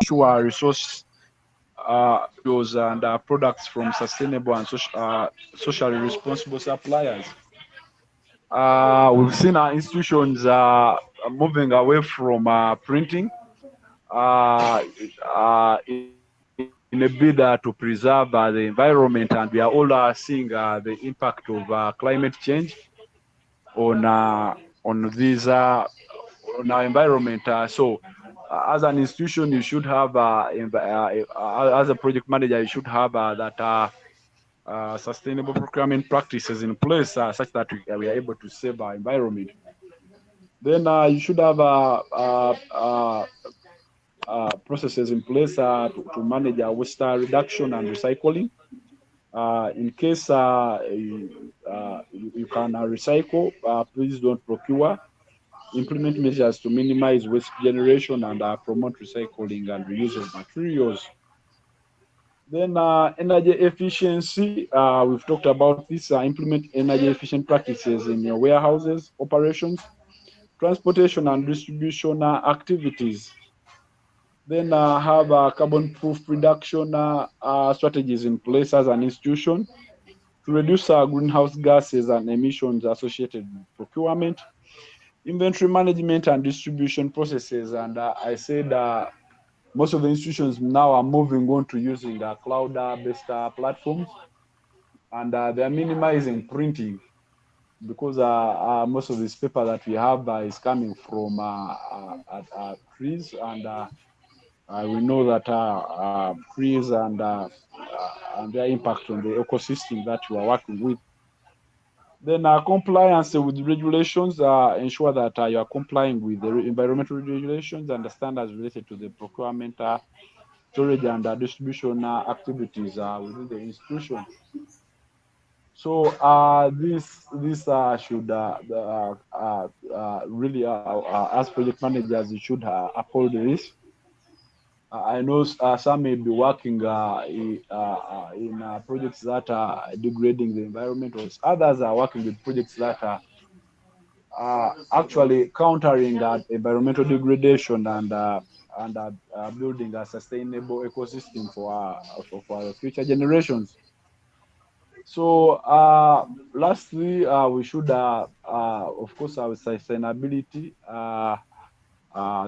C: sure resource use and products from sustainable and socially responsible suppliers. We've seen our institutions moving away from printing uh, in a bid to preserve the environment, and we are all seeing the impact of climate change on these on our environment. As an institution, you should have, as a project manager, you should have that sustainable procurement practices in place such that we are able to save our environment. Then you should have processes in place to manage waste reduction and recycling. In case you can recycle, please don't procure. Implement measures to minimize waste generation and promote recycling and reuse of materials. Then energy efficiency, we've talked about this. Implement energy efficient practices in your warehouses, operations, transportation and distribution activities. Then have carbon proof reduction strategies in place as an institution to reduce greenhouse gases and emissions associated with procurement, inventory management and distribution processes. And I said most of the institutions now are moving on to using cloud-based platforms, and they're minimizing printing because most of this paper that we have is coming from trees, and we know that trees and their impact on the ecosystem that we are working with. Then compliance with regulations, ensure that you are complying with the environmental regulations and the standards related to the procurement, storage, and distribution activities within the institution. So this should really, as project managers, you should uphold this. I know some may be working in projects that are degrading the environment, or others are working with projects that are actually countering environmental degradation and building a sustainable ecosystem for our future generations. So lastly, we should, of course, our sustainability.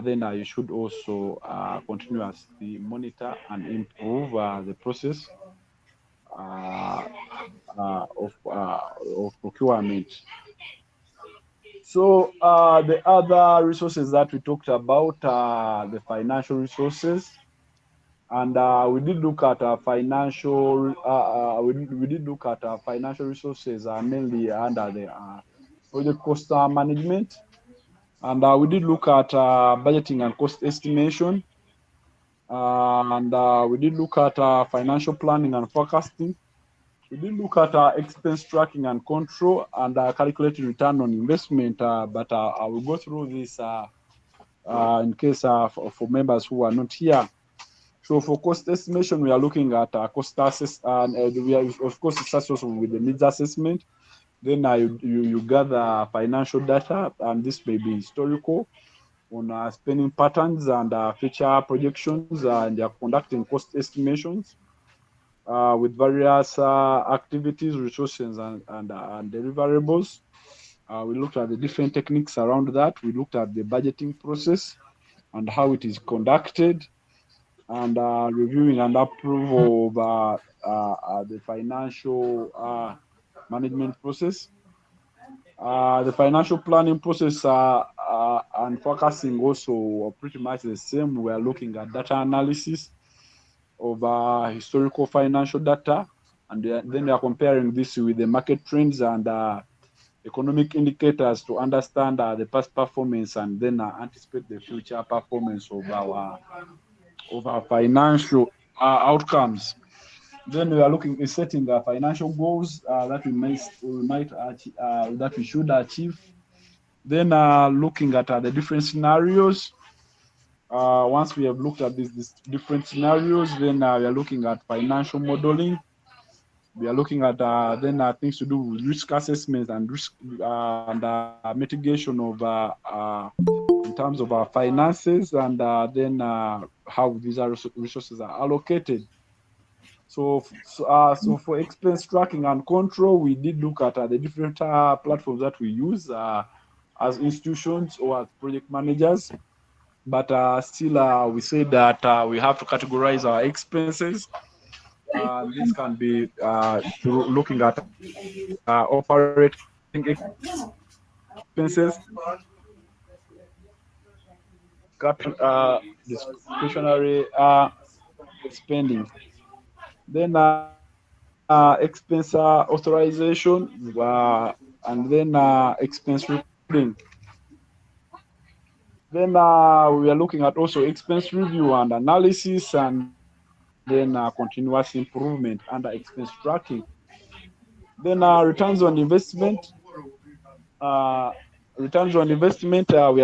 C: Then you should also continuously monitor and improve the process uh, of procurement. So the other resources that we talked about are the financial resources, and we did look at financial. We did look at financial resources mainly under the project cost management, and we did look at budgeting and cost estimation, and we did look at financial planning and forecasting. We did look at expense tracking and control and calculating return on investment, but I will go through this in case for members who are not here. So for cost estimation, we are looking at cost assess, and we are, of course, it starts also with the needs assessment. Then you gather financial data, and this may be historical on spending patterns and future projections, and they are conducting cost estimations with various activities, resources, and deliverables. We looked at the different techniques around that. We looked at the budgeting process and how it is conducted, and reviewing and approval of the financial management process. The financial planning process and forecasting also are pretty much the same. We are looking at data analysis of historical financial data, and then we are comparing this with the market trends and economic indicators to understand the past performance and then anticipate the future performance of our financial outcomes. Then we are looking at setting financial goals that that we should achieve. Then looking at the different scenarios. Once we have looked at these different scenarios, then we are looking at financial modeling. We are looking at then things to do with risk assessment and risk and mitigation of in terms of our finances, and then how these resources are allocated. So for expense tracking and control, we did look at the different platforms that we use as institutions or as project managers. But still, we say that we have to categorize our expenses. This can be through looking at operating expenses, discretionary spending. Then expense authorization, and then expense recording. Then we are looking at also expense review and analysis, and then continuous improvement under expense tracking. Then uh, returns on investment. We are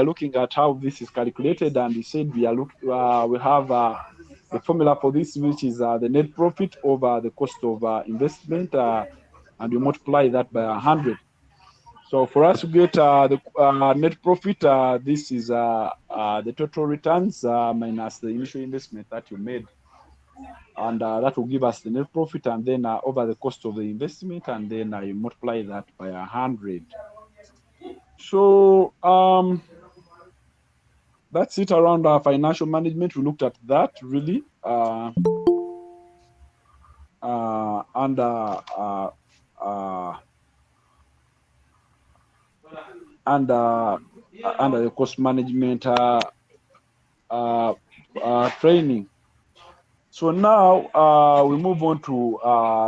C: looking at how this is calculated, and we said we have the formula for this, which is the net profit over the cost of investment, and you multiply that by 100. So for us to get the net profit, this is the total returns minus the initial investment that you made, and that will give us the net profit, and then over the cost of the investment, and then you multiply that by 100. So that's it around financial management. We looked at that really, under under under the cost management uh, training. So now we move on to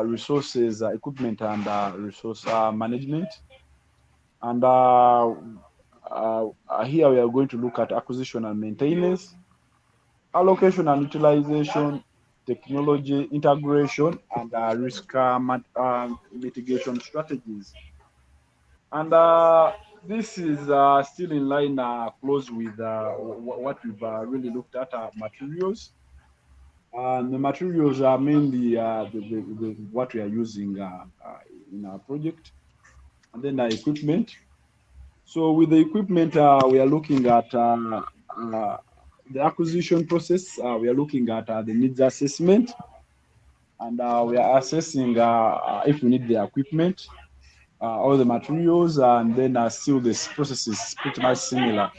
C: resources, equipment, and resource management. And here we are going to look at acquisition and maintenance, allocation and utilization, technology integration, and risk mitigation strategies. And this is still in line close with what we've really looked at, materials. And the materials are mainly what we are using in our project, and then the equipment. So with the equipment, we are looking at the acquisition process. We are looking at the needs assessment, and we are assessing if we need the equipment, all the materials, and then still this process is pretty much similar.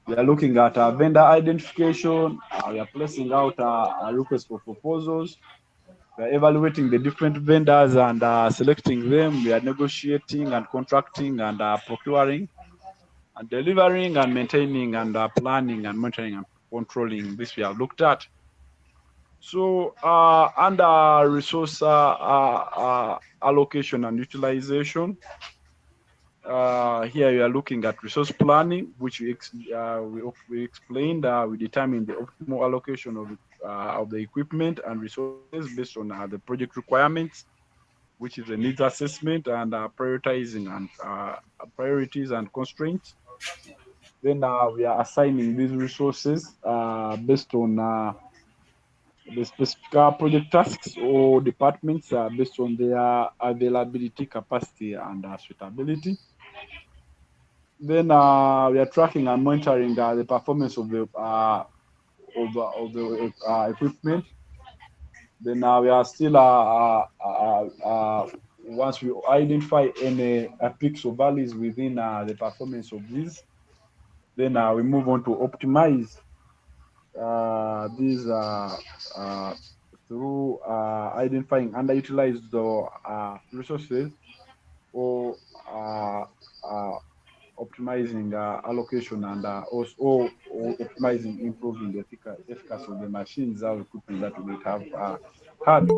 C: We are looking at vendor identification. We are placing out a request for proposals. We are evaluating the different vendors and selecting them. We are negotiating and contracting and procuring and delivering and maintaining and planning and monitoring and controlling. This we have looked at. So under resource allocation and utilization, here we are looking at resource planning, which we explained. We determine the optimal allocation of the equipment and resources based on the project requirements, which is a needs assessment, and prioritizing and priorities and constraints. Then we are assigning these resources based on the specific project tasks or departments based on their availability, capacity, and suitability. Then we are tracking and monitoring the performance of the equipment. Then we are still once we identify any peaks or valleys within the performance of these, then we move on to optimize these through identifying underutilized resources, or uh, uh, optimizing allocation, and also or optimizing, improving the efficacy of the machines or equipment that we have had.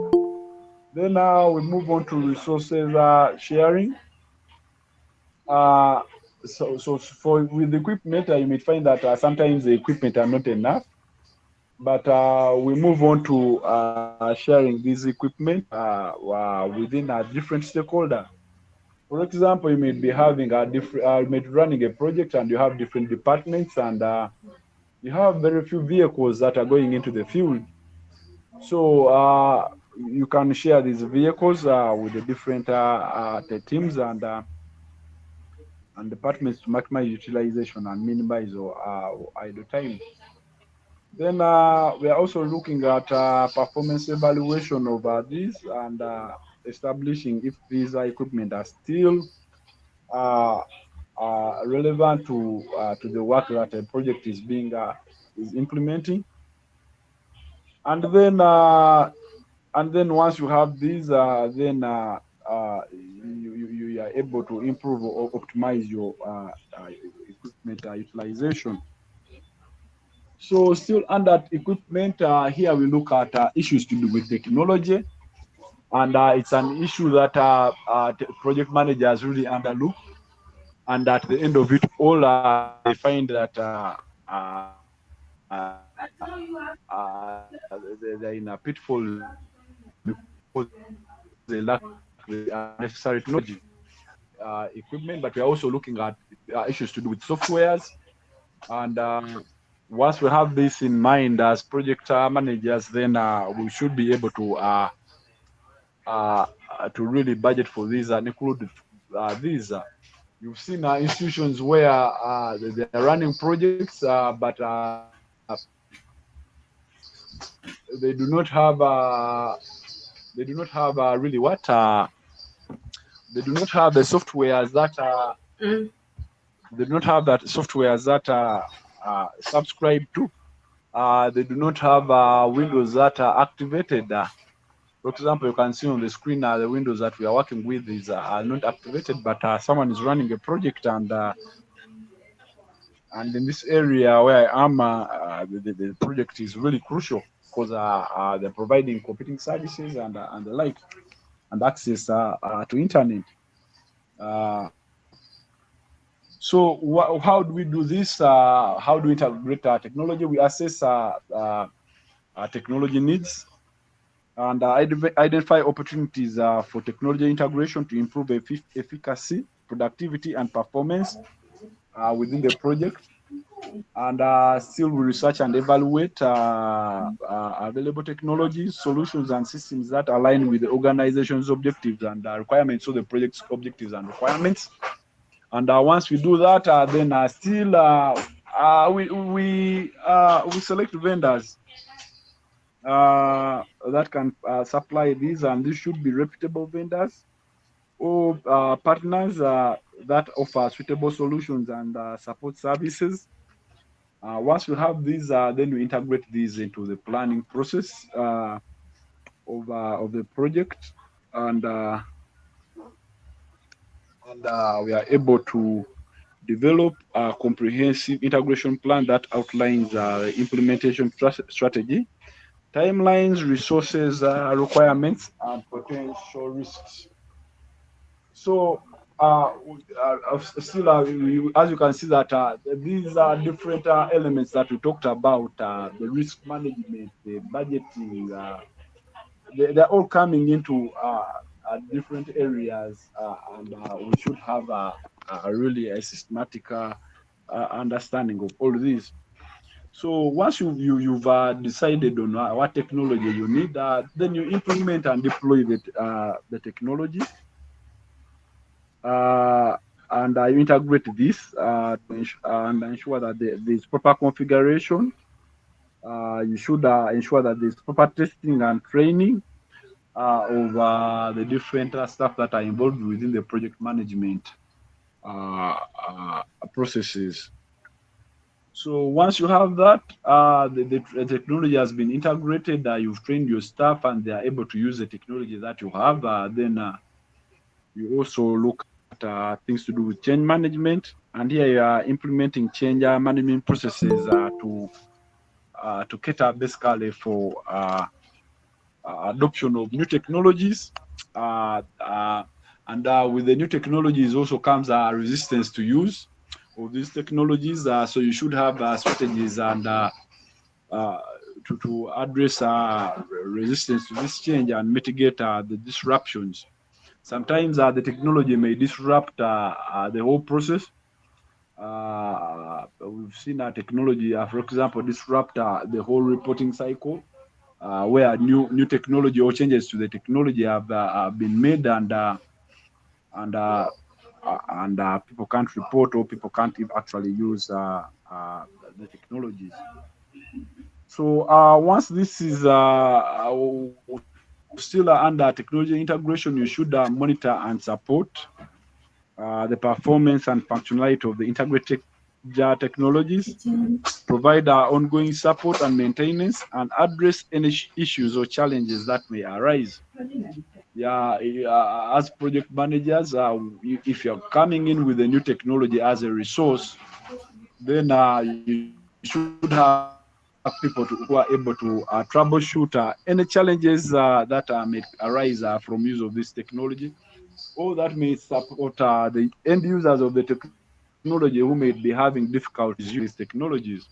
C: Then we move on to resources sharing. Uh, so for with the equipment, you may find that sometimes the equipment are not enough, but we move on to sharing these equipment within a different stakeholder. For example, you may be having a different, you may be running a project and you have different departments, and you have very few vehicles that are going into the field. So you can share these vehicles with the different the teams and departments to maximize utilization and minimize idle time. Then we are also looking at performance evaluation of these, and establishing if these equipment are still uh, relevant to the work that a project is being is implementing. And then once you have these, then you are able to improve or optimize your equipment utilization. So still under equipment, here we look at issues to do with technology, and it's an issue that project managers really underlook. And at the end of it all, they find that they're in a pitfall because they lack the necessary technology equipment. But we are also looking at issues to do with softwares. And once we have this in mind as project managers, then we should be able to really budget for these and include these. You've seen institutions where they're running projects, but they do not have really what they do not have the softwares that they do not have that softwares that subscribe to. They do not have windows that are activated. For example, you can see on the screen the windows that we are working with is are not activated, but someone is running a project, and in this area where I am, the project is really crucial because they're providing computing services and the like, and access to internet. Uh, how do we do this? How do we integrate technology? We assess technology needs and identify opportunities for technology integration to improve efficacy, productivity, and performance within the project. And still we research and evaluate available technologies, solutions, and systems that align with the organization's objectives and requirements, so the project's objectives and requirements. And once we do that, then still we select vendors that can supply these, and these should be reputable vendors or partners that offer suitable solutions and support services. Once we have these, then we integrate these into the planning process of the project, and we are able to develop a comprehensive integration plan that outlines the implementation strategy, timelines, resources, requirements, and potential risks. So, still, as you can see, that these are different elements that we talked about: the risk management, the budgeting. They're all coming into different areas, and we should have a really a systematic understanding of all these. So once you've decided on what technology you need, then you implement and deploy the technology, uh, and you integrate this and ensure that there's proper configuration. You should ensure that there's proper testing and training of the different stuff that are involved within the project management uh, processes. So once you have that, the technology has been integrated. You've trained your staff, and they are able to use the technology that you have. Then you also look at things to do with change management, and here you are implementing change management processes to cater basically for adoption of new technologies. Uh, uh, and with the new technologies also comes resistance to use of these technologies. So you should have strategies and uh, to address resistance to this change and mitigate the disruptions. Sometimes the technology may disrupt the whole process. We've seen technology, for example, disrupt the whole reporting cycle, where new technology or changes to the technology have been made, and people can't report, or people can't actually use the technologies. So once this is still under technology integration, you should monitor and support the performance and functionality of the integrated jar technologies, provide ongoing support and maintenance, and address any issues or challenges that may arise. Yeah, as project managers, if you're coming in with a new technology as a resource, then you should have people who are able to troubleshoot any challenges that may arise from use of this technology, or that may support the end users of the technology who may be having difficulties using these technologies.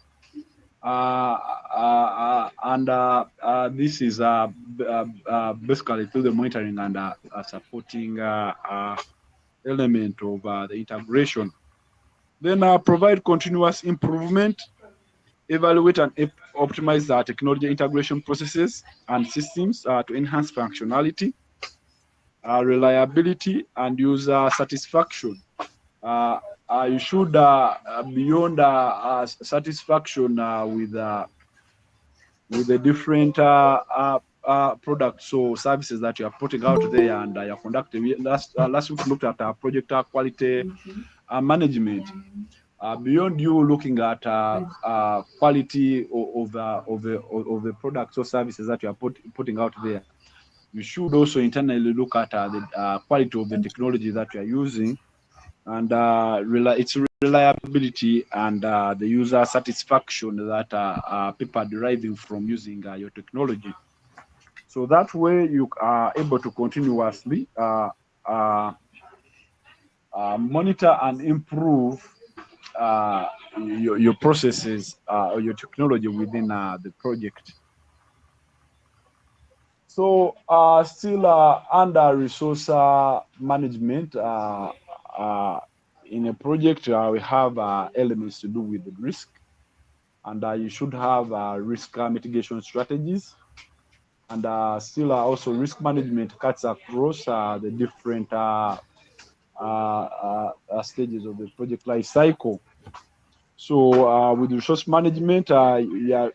C: And this is basically through the monitoring and supporting element of the integration. Then provide continuous improvement, evaluate and optimize the technology integration processes and systems to enhance functionality, reliability, and user satisfaction. Uh, you should, beyond satisfaction with the different products or services that you are putting out there and you're conducting. Last week we looked at project quality management. Beyond you looking at quality of the products or services that you are putting out there, you should also internally look at the quality of the technology that you are using and its reliability and the user satisfaction that people are deriving from using your technology. So that way you are able to continuously uh, monitor and improve your processes or your technology within the project. So still under resource management, uh, in a project we have elements to do with the risk, and you should have risk mitigation strategies, and still also risk management cuts across the different stages of the project life cycle. So with resource management, you're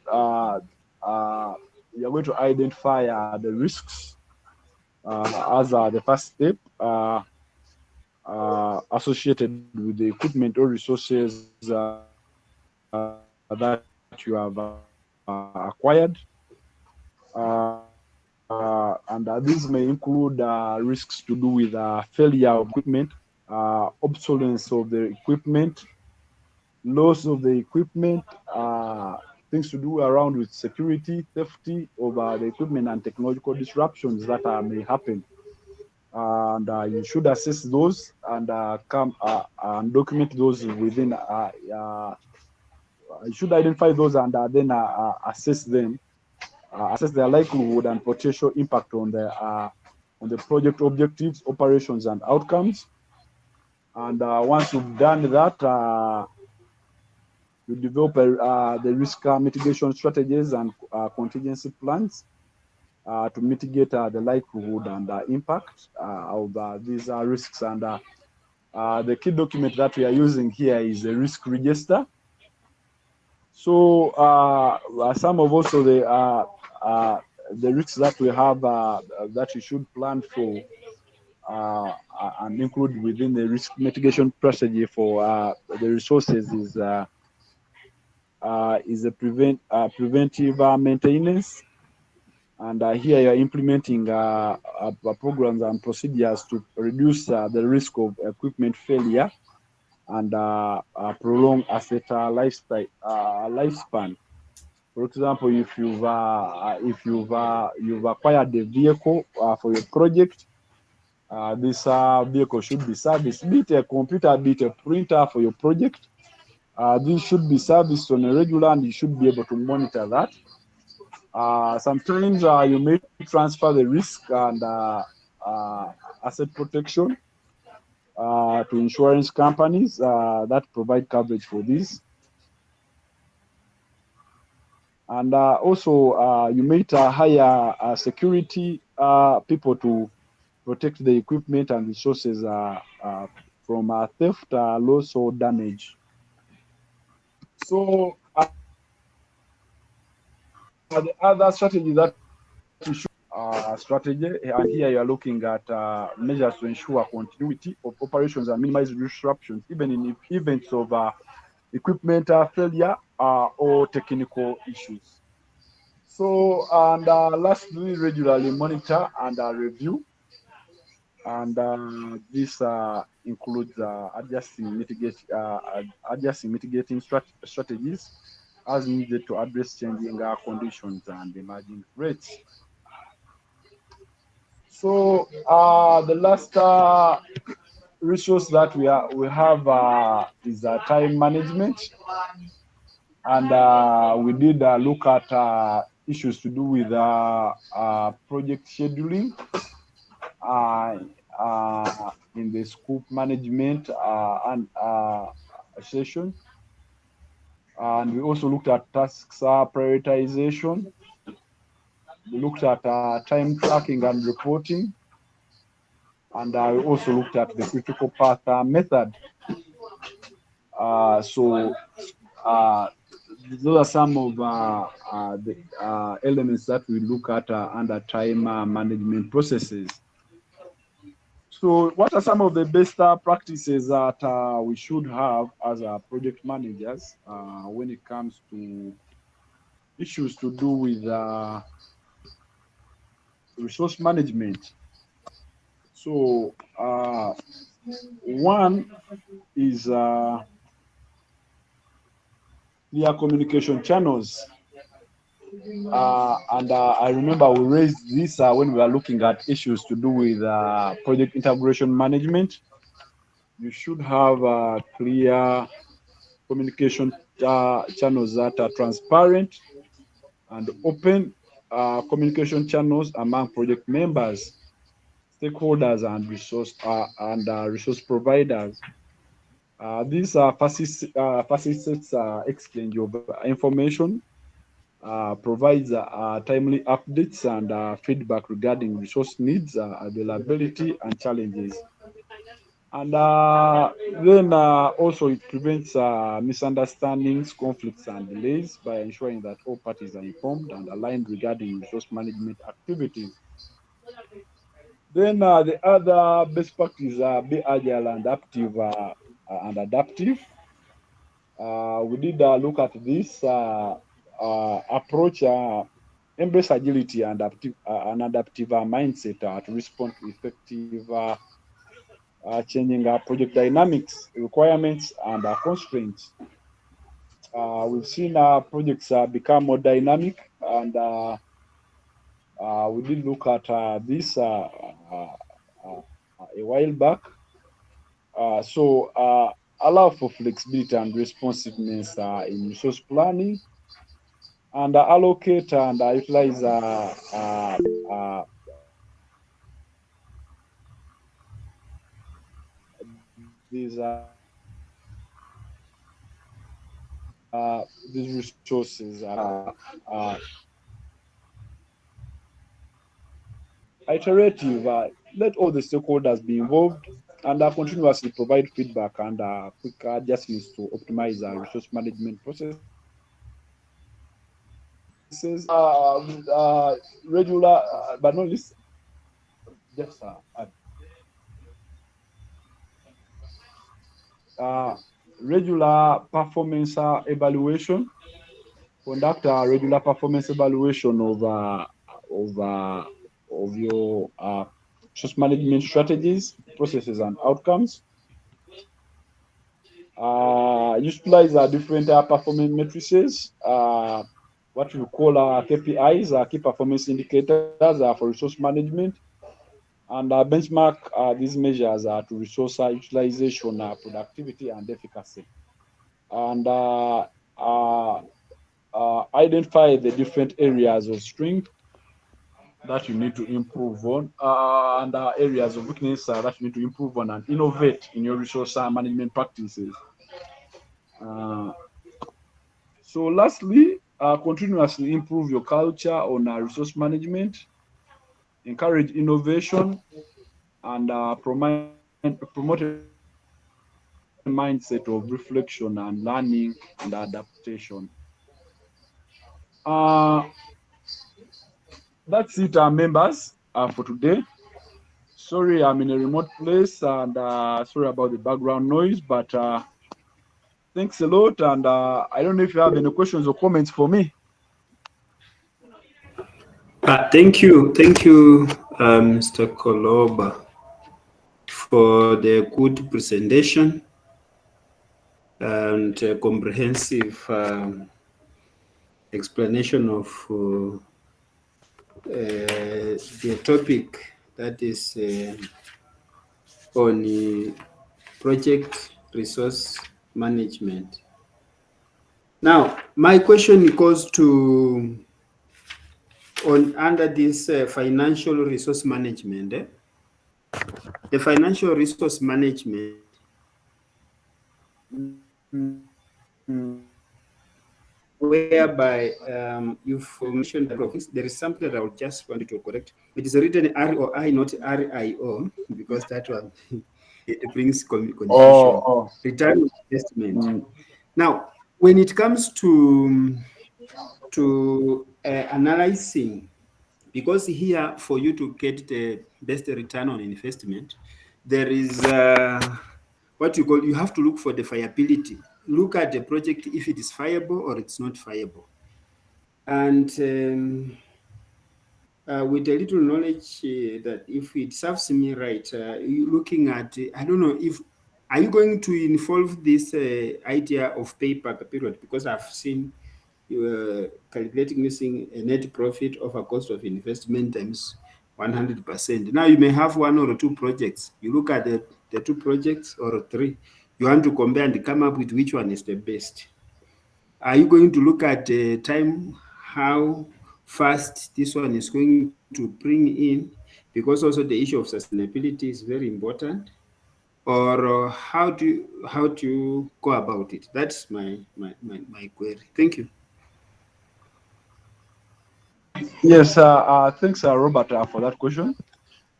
C: going to identify the risks as the first step associated with the equipment or resources that you have acquired. And these may include risks to do with failure of equipment, obsolescence of the equipment, loss of the equipment, things to do around with security, safety of the equipment, and technological disruptions that may happen. And you should assess those and come and document those within. You should identify those and then assess them, assess their likelihood and potential impact on the project objectives, operations, and outcomes. And once you've done that, you develop the risk mitigation strategies and contingency plans to mitigate the likelihood and impact of these risks. And the key document that we are using here is a risk register. So some of also the risks that we have that you should plan for and include within the risk mitigation strategy for the resources is a preventive maintenance. And here you're implementing programs and procedures to reduce the risk of equipment failure and prolong asset lifespan. For example, if you've acquired a vehicle for your project, this vehicle should be serviced, be it a computer, be it a printer for your project. This should be serviced on a regular, and you should be able to monitor that. Sometimes you may transfer the risk and asset protection to insurance companies that provide coverage for this. And also, you may hire security people to protect the equipment and resources from theft, loss, or damage. So, the other strategy that you should strategy, and here you are looking at measures to ensure continuity of operations and minimize disruptions, even in events of equipment failure or technical issues. So, and lastly, regularly monitor and review, and this includes adjusting mitigating strategies as needed to address changing conditions and emerging threats. So the last resource that we have is time management, and we did look at issues to do with project scheduling uh, in the scope management and session. And we also looked at tasks prioritization. We looked at time tracking and reporting. And we also looked at the critical path method. So those are some of the elements that we look at under time management processes. So, what are some of the best practices that we should have as project managers when it comes to issues to do with resource management? So, one is clear communication channels. And I remember we raised this when we were looking at issues to do with project integration management. You should have clear communication channels that are transparent and open communication channels among project members, stakeholders, and resource providers. These facilitates exchange of information, provides timely updates and feedback regarding resource needs, availability, and challenges. And then also it prevents misunderstandings, conflicts, and delays by ensuring that all parties are informed and aligned regarding resource management activities. Then the other best practice be agile and active and adaptive. We did look at this approach, embrace agility and an adaptive mindset to respond to effective changing project dynamics, requirements, and constraints. We've seen projects become more dynamic, and we did look at this a while back. So allow for flexibility and responsiveness in resource planning, and allocate and utilize these resources iterative. Let all the stakeholders be involved and continuously provide feedback and quick adjustments to optimize resource management processes. Regular, but not least, just uh, regular performance evaluation. Conduct a regular performance evaluation of, uh, of your resource management strategies, processes, and outcomes. Utilize different performance matrices, what we call KPIs, key performance indicators for resource management, and benchmark these measures to resource utilization, productivity, and efficacy. And identify the different areas of strength that you need to improve on, and areas of weakness that you need to improve on and innovate in your resource management practices. Uh, so lastly, continuously improve your culture on resource management, encourage innovation, and promote a mindset of reflection and learning and adaptation. Uh, that's it, members, for today. Sorry, I'm in a remote place, and sorry about the background noise, but thanks a lot. And I don't know if you have any questions or comments for me.
D: Thank you, Mr. Koloba, for the good presentation and comprehensive explanation of the topic that is on project resource management. Now, my question goes to on under this financial resource management. The financial resource management, whereby you've mentioned a couple of things. There is something that I would just want you to correct. It is written ROI, not RIO, because that one it brings
C: Oh,
D: confusion.
C: oh.
D: Return on investment.
C: Mm.
D: Now, when it comes to analyzing, because here for you to get the best return on investment, there is what you call, you have to look for the viability. Look at the project if it is viable or it's not viable. And with a little knowledge that if it serves me right, you looking at, I don't know if, are you going to involve this idea of payback period? Because I've seen you calculating using a net profit of a cost of investment times 100%. Now you may have one or two projects. You look at the two projects or three. You want to compare and come up with which one is the best. Are you going to look at time, how fast this one is going to bring in? Because also the issue of sustainability is very important. Or how do you go about it? That's my query. Thank you.
C: Yes, thanks, Robert, for that question.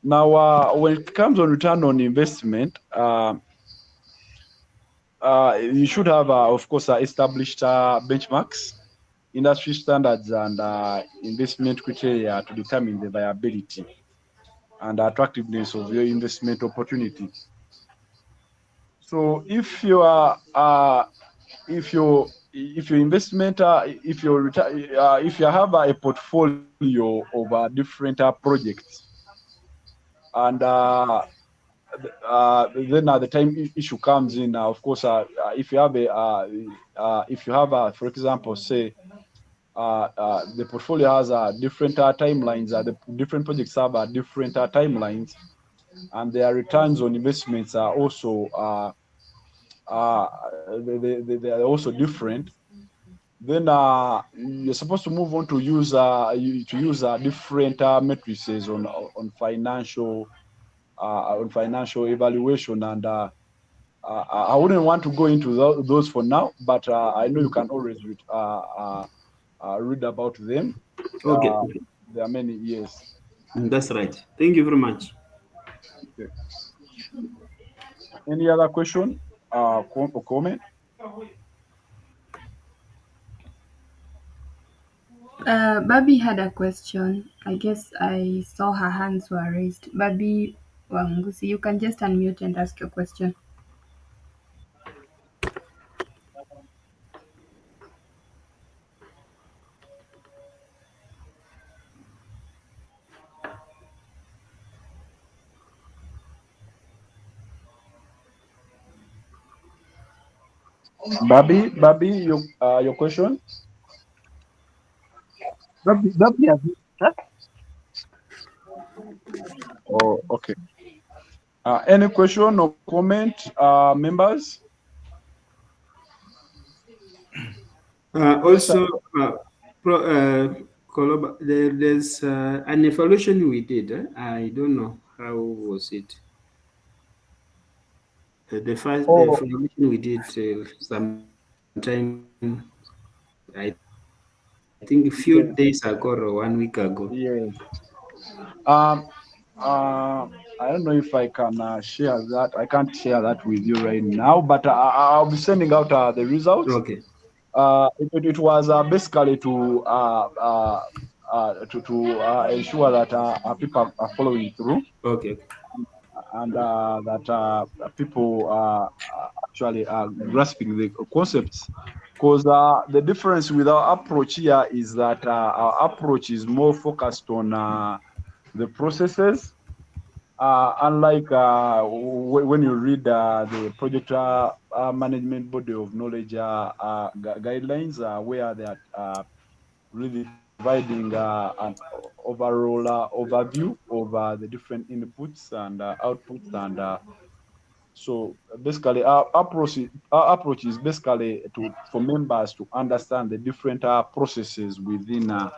C: Now, when it comes on return on investment, you should have, of course, established benchmarks, industry standards, and investment criteria to determine the viability and attractiveness of your investment opportunity. So, if your investment, if you have a portfolio of different projects, and then the time issue comes in. Of course, if you have for example, say the portfolio has different timelines. The different projects have different timelines, and their returns on investments are also uh, they are also different. Then you're supposed to move on to use different matrices on financial evaluation, and I wouldn't want to go into those for now, but I know you can always read about them.
D: Okay,
C: Uh,
D: okay.
C: there are many. Yes.
D: That's right. Thank you very much.
C: Okay. Any other question or comment?
A: Babi had a question. I guess I saw her hands were raised. Babi Wangusi, you can just unmute and ask your question.
C: Babi, your question?
E: That has huh?
C: Oh, okay. Any question or comment, members? Yes, sir.
D: Also, pro, there's an evaluation we did. I don't know how was it. The first the
C: Oh,
D: evaluation we did sometime, I think a few days ago or
C: yeah,
D: 1 week ago.
C: yes. Um, I don't know if I can share that. I can't share that with you right now, but I'll be sending out the results.
D: Okay,
C: It was basically to ensure that people are following through,
D: okay, okay.
C: and that people are actually grasping the concepts. Because the difference with our approach here is that our approach is more focused on the processes. Unlike when you read the project management body of knowledge guidelines, where they are really providing an overall overview of the different inputs and outputs. And so basically, our approach is basically to for members to understand the different processes within the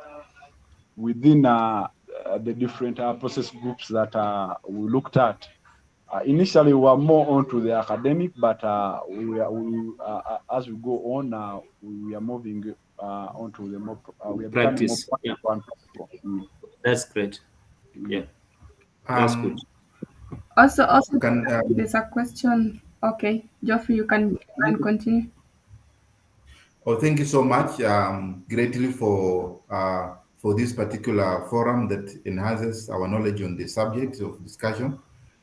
C: different process groups that we looked at. Initially, we were more onto the academic, but as we go on, we are moving onto the more. We are becoming more
D: Practice. Yeah,
C: practical and practical.
D: that's great.
C: Yeah.
D: Yeah, that's good.
E: Um,
A: Also,
E: can
A: there's a question. Okay, Geoffrey, you can continue.
E: Oh, thank you so much. Greatly for this particular forum that enhances our knowledge on the subject of discussion.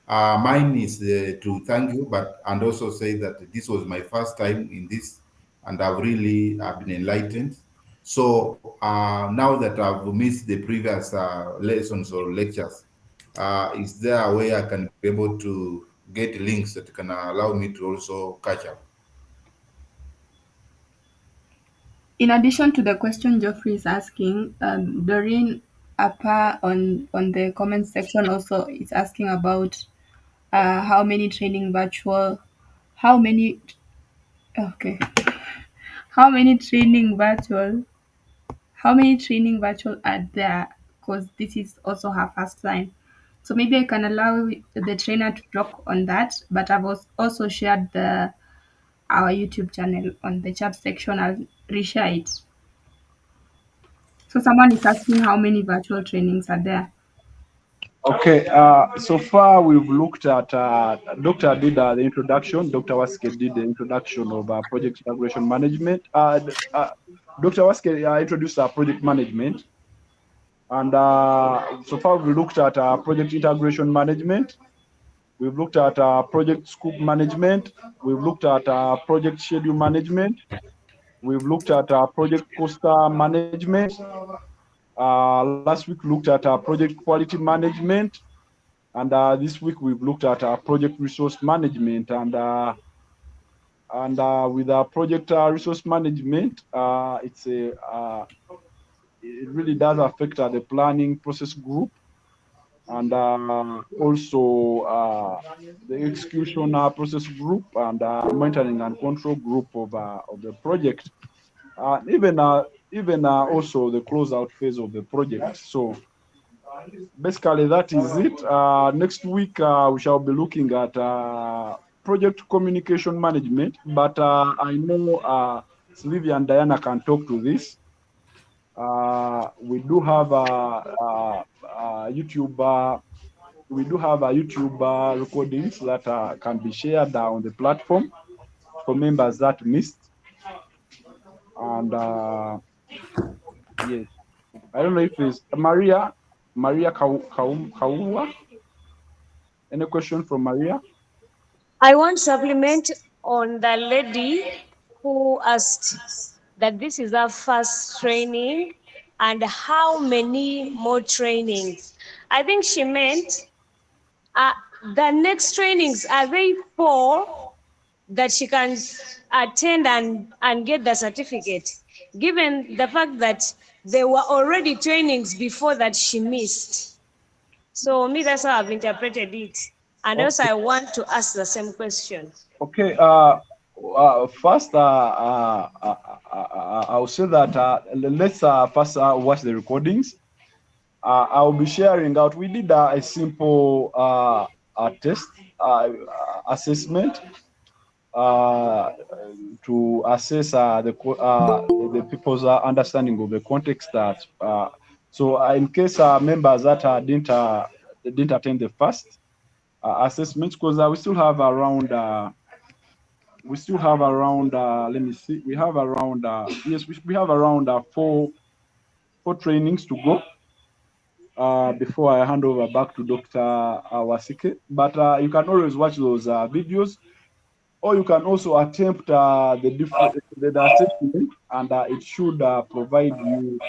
E: Mine is to thank you, but and also say that this was my first time in this, and I've really been enlightened. So now that I've missed the previous lessons or lectures, is there a way I can be able to get links that can allow me to also catch up?
A: In addition to the question Geoffrey is asking, Doreen Appa on the comment section also is asking about how many training virtual, how many, okay, how many training virtual, how many training virtual are there? Because this is also her first time. So maybe I can allow the trainer to talk on that, but I've also shared our YouTube channel on the chat section. I'll reshare it. So someone is asking how many virtual trainings are there.
C: Okay. So far, we've looked at. Doctor did the introduction. Dr. Waske did the introduction of project integration management. Dr. Waske introduced project management, and so far we looked at project integration management. We've looked at project scope management. We've looked at project schedule management. We've looked at project cost management. Last week looked at project quality management, and this week we've looked at project resource management. And with our project resource management, it really does affect the planning process group, and also the execution process group, and monitoring and control group of the project, even also the closeout phase of the project. So basically, that is it. Next week, we shall be looking at project communication management, but I know Sylvia and Diana can talk to this. We do have YouTube. We do have YouTube recordings that can be shared on the platform for members that missed. And yes, I don't know if it's Maria Kaua. Any question from Maria?
B: I want supplement on the lady who asked that this is our first training and how many more trainings. I think she meant uh, the next trainings, are they four that she can attend and get the certificate, given the fact that there were already trainings before that she missed. So me, that's how I've interpreted it. And also
C: Okay.
B: I want to ask the same question.
C: Okay. First, I'll say that let's first watch the recordings. I'll be sharing out. We did a simple test assessment uh, to assess the people's understanding of the context. So, in case members that didn't attend the first assessment, because we still have around let me see, we have around yes, we have around four trainings to go before I hand over back to Dr. Wasike. But you can always watch those videos, or you can also attempt the assessment, and it should provide you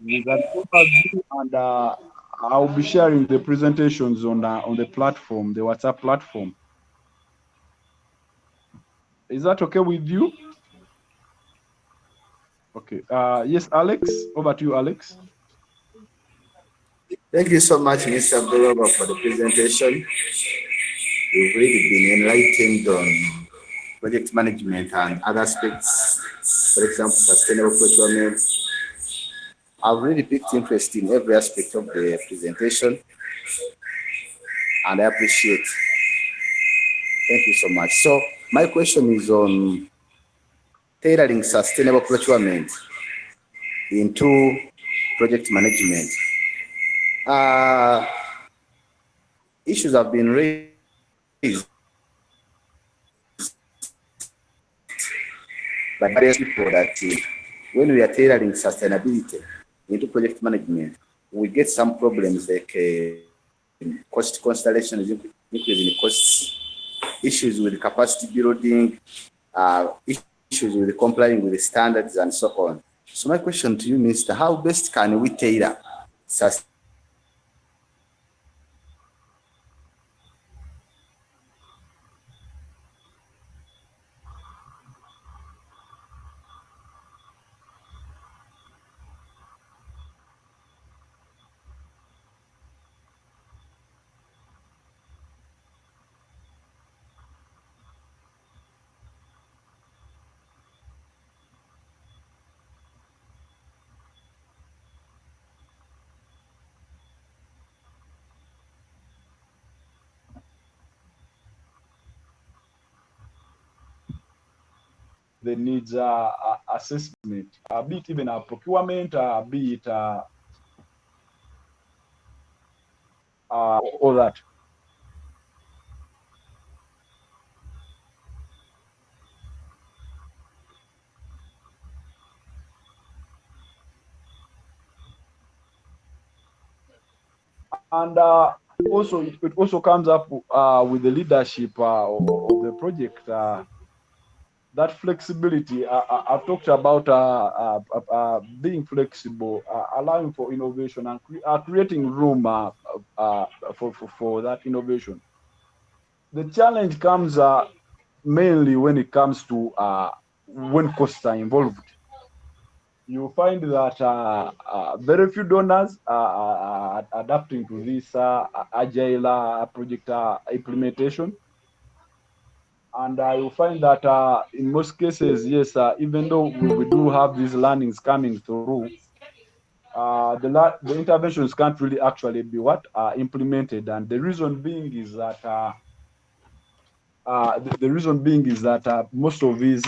C: with an overview. And I'll be sharing the presentations on the platform, the WhatsApp platform. Is that okay with you? Okay. Yes, Alex. Over to you, Alex.
F: Thank you so much, Mr. Bulova, for the presentation. You've really been enlightened on project management and other aspects, for example, sustainable procurement. I've really picked interest in every aspect of the presentation, and I appreciate. Thank you so much. So, my question is on tailoring sustainable procurement into project management. Uh, Issues have been raised by various people that when we are tailoring sustainability into project management, we get some problems like cost constellation, increase in costs, issues with capacity building, issues with complying with the standards, and so on. So my question to you, Mr., how best can we tailor sustainable procurement into project management?
C: The needs assessment, be it even procurement, be it all that. And also, it also comes up with the leadership of the project. That flexibility, I've talked about being flexible, allowing for innovation and creating room for that innovation. The challenge comes mainly when it comes to when costs are involved. You find that very few donors are adapting to this agile project implementation. And you find that in most cases, yes, even though we do have these learnings coming through, the interventions can't really actually be what implemented. And the reason being is that the reason being is that most of these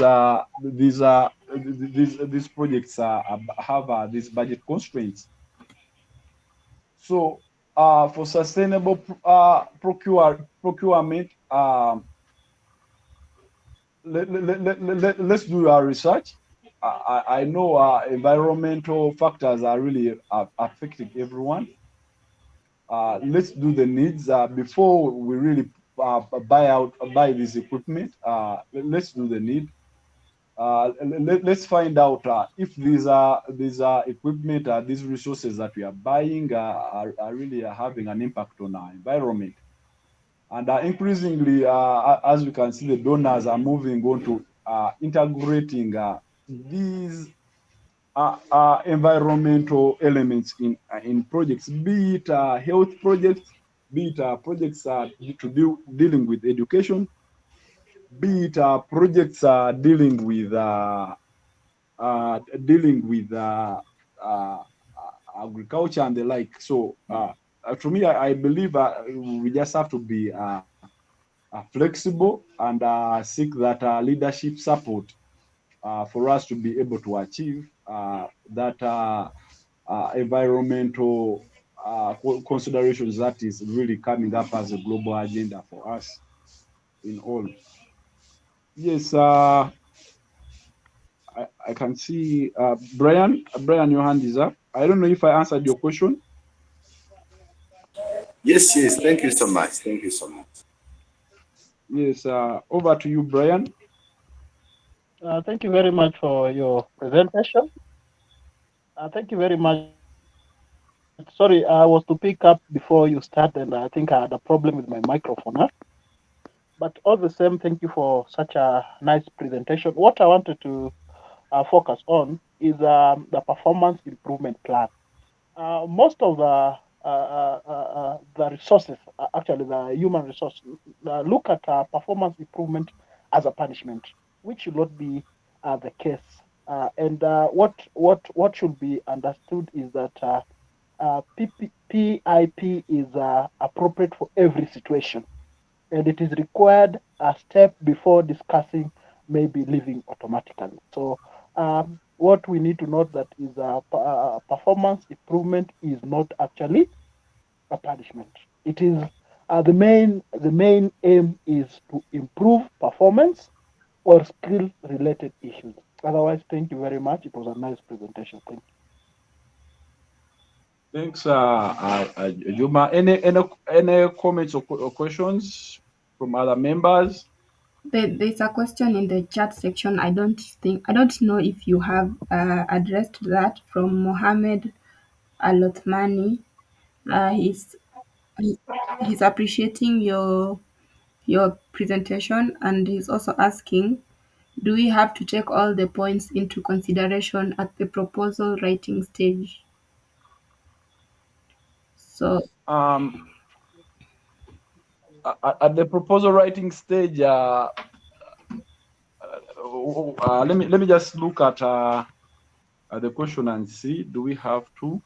C: projects have these budget constraints. So for sustainable procurement, let's do our research. I know environmental factors are really affecting everyone. Let's do the needs before we really buy this equipment. Let's do the need. Let's find out if these are equipment, these resources that we are buying are really having an impact on our environment. And increasingly, as we can see, the donors are moving on to integrating these environmental elements in projects, be it health projects, be it projects dealing with education, be it projects dealing with agriculture and the like. So to me, I believe we just have to be flexible and seek that leadership support for us to be able to achieve that environmental considerations that is really coming up as a global agenda for us in all. Yes, I can see Brian. Brian, your hand is up. I don't know if I answered your question.
F: Yes, yes. Thank you so much. Thank you so much.
C: Yes, over to you, Brian.
G: Thank you very much for your presentation. Thank you very much. Sorry, I was to pick up before you start, and I think I had a problem with my microphone. But all the same, thank you for such a nice presentation. What I wanted to focus on is the performance improvement plan. Most of the resources, actually the human resource, look at performance improvement as a punishment, which should not be the case. And what should be understood is that PIP is appropriate for every situation, and it is required a step before discussing maybe living automatically. So what we need to note that is performance improvement is not actually a punishment. It is the main aim is to improve performance or skill related issues. Otherwise, thank you very much. It was a nice presentation. Thank you.
C: Thanks, Juma. Any comments or questions from other members?
A: There's a question in the chat section. I don't know if you have addressed that, from Mohammed Alothmani. He's he, he's appreciating your presentation, and he's also asking, do we have to take all the points into consideration at the proposal writing stage? So
C: Um, at the proposal writing stage, let me just look at the question and see, do we have to?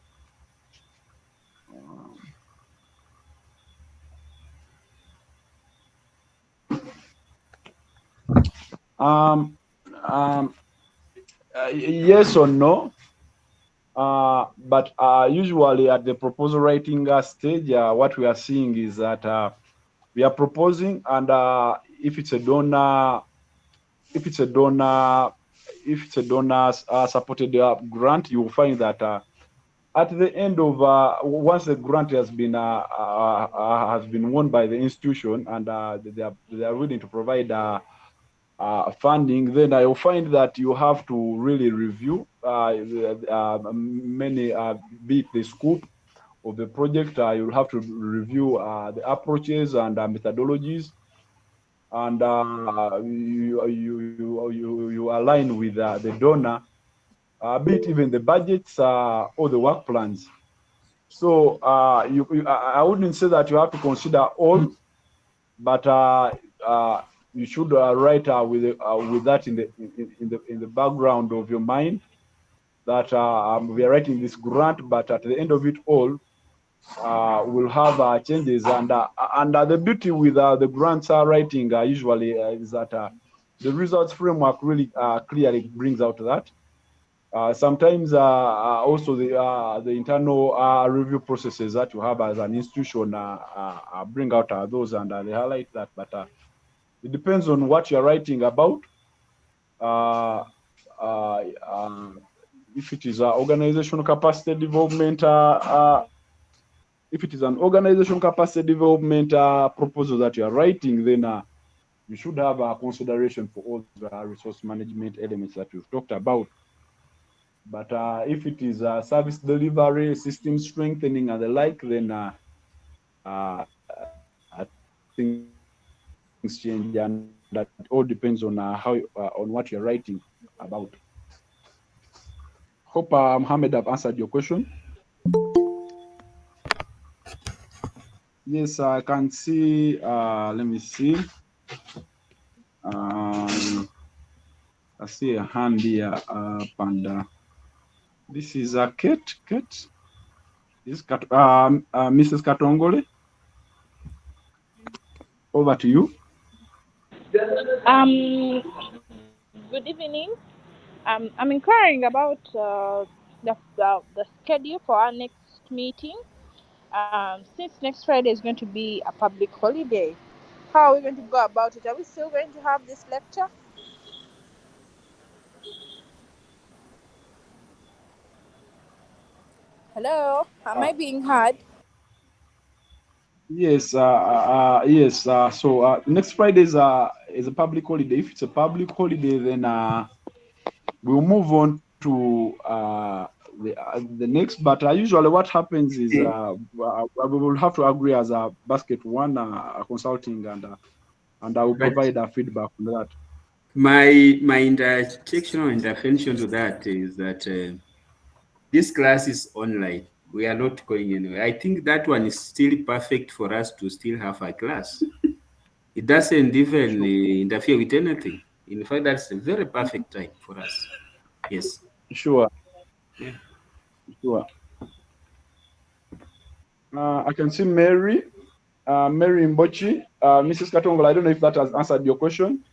C: Um, um, yes or no? But usually at the proposal writing stage, what we are seeing is that we are proposing, and if it's a donor, if it's a donor, if it's a donor supported grant, you will find that at the end of once the grant has been won by the institution, and they are willing to provide funding, then I will find that you have to really review many, be it the scope of the project. You'll have to review the approaches and methodologies, and you align with the donor, be it even the budgets or the work plans. So I wouldn't say that you have to consider all, but you should write with that in the background of your mind, that we are writing this grant, but at the end of it all, we'll have changes. And the beauty with the grants writing usually is that the results framework really clearly brings out that. Sometimes also the internal review processes that you have as an institution bring out those, and they highlight that. But it depends on what you're writing about. Uh, uh, uh, if it is organizational capacity development, if it is an organizational capacity development proposal that you are writing, then you should have a consideration for all the resource management elements that we've talked about. But if it is service delivery, system strengthening, and the like, then things change, and it all depends on on what you're writing about. Hope Mohammed have answered your question. Yes, I can see. Let me see. I see a hand here, and this is Kate. Kate, this Mrs. Katongole. Over to you.
H: Good evening. I'm inquiring about the schedule for our next meeting. Since next Friday is going to be a public holiday, how are we going to go about it? Are we still going to have this lecture? Hello, am I being heard?
C: Yes, yes. So next Friday is a public holiday. If it's a public holiday, then we'll move on to the next. But usually, what happens is we will have to agree as a basket one consulting, and I will provide feedback on that.
D: My interjection or intervention to that is that this class is online. We are not going anywhere. I think that one is still perfect for us to still have a class. It doesn't even
G: Sure.
D: interfere with anything. In fact, that's a very perfect time for us. Yes.
C: Sure,
D: Yeah.
C: sure. I can see Mary, Mary Mbochi, Mrs. Katongol. I don't know if that has answered your question,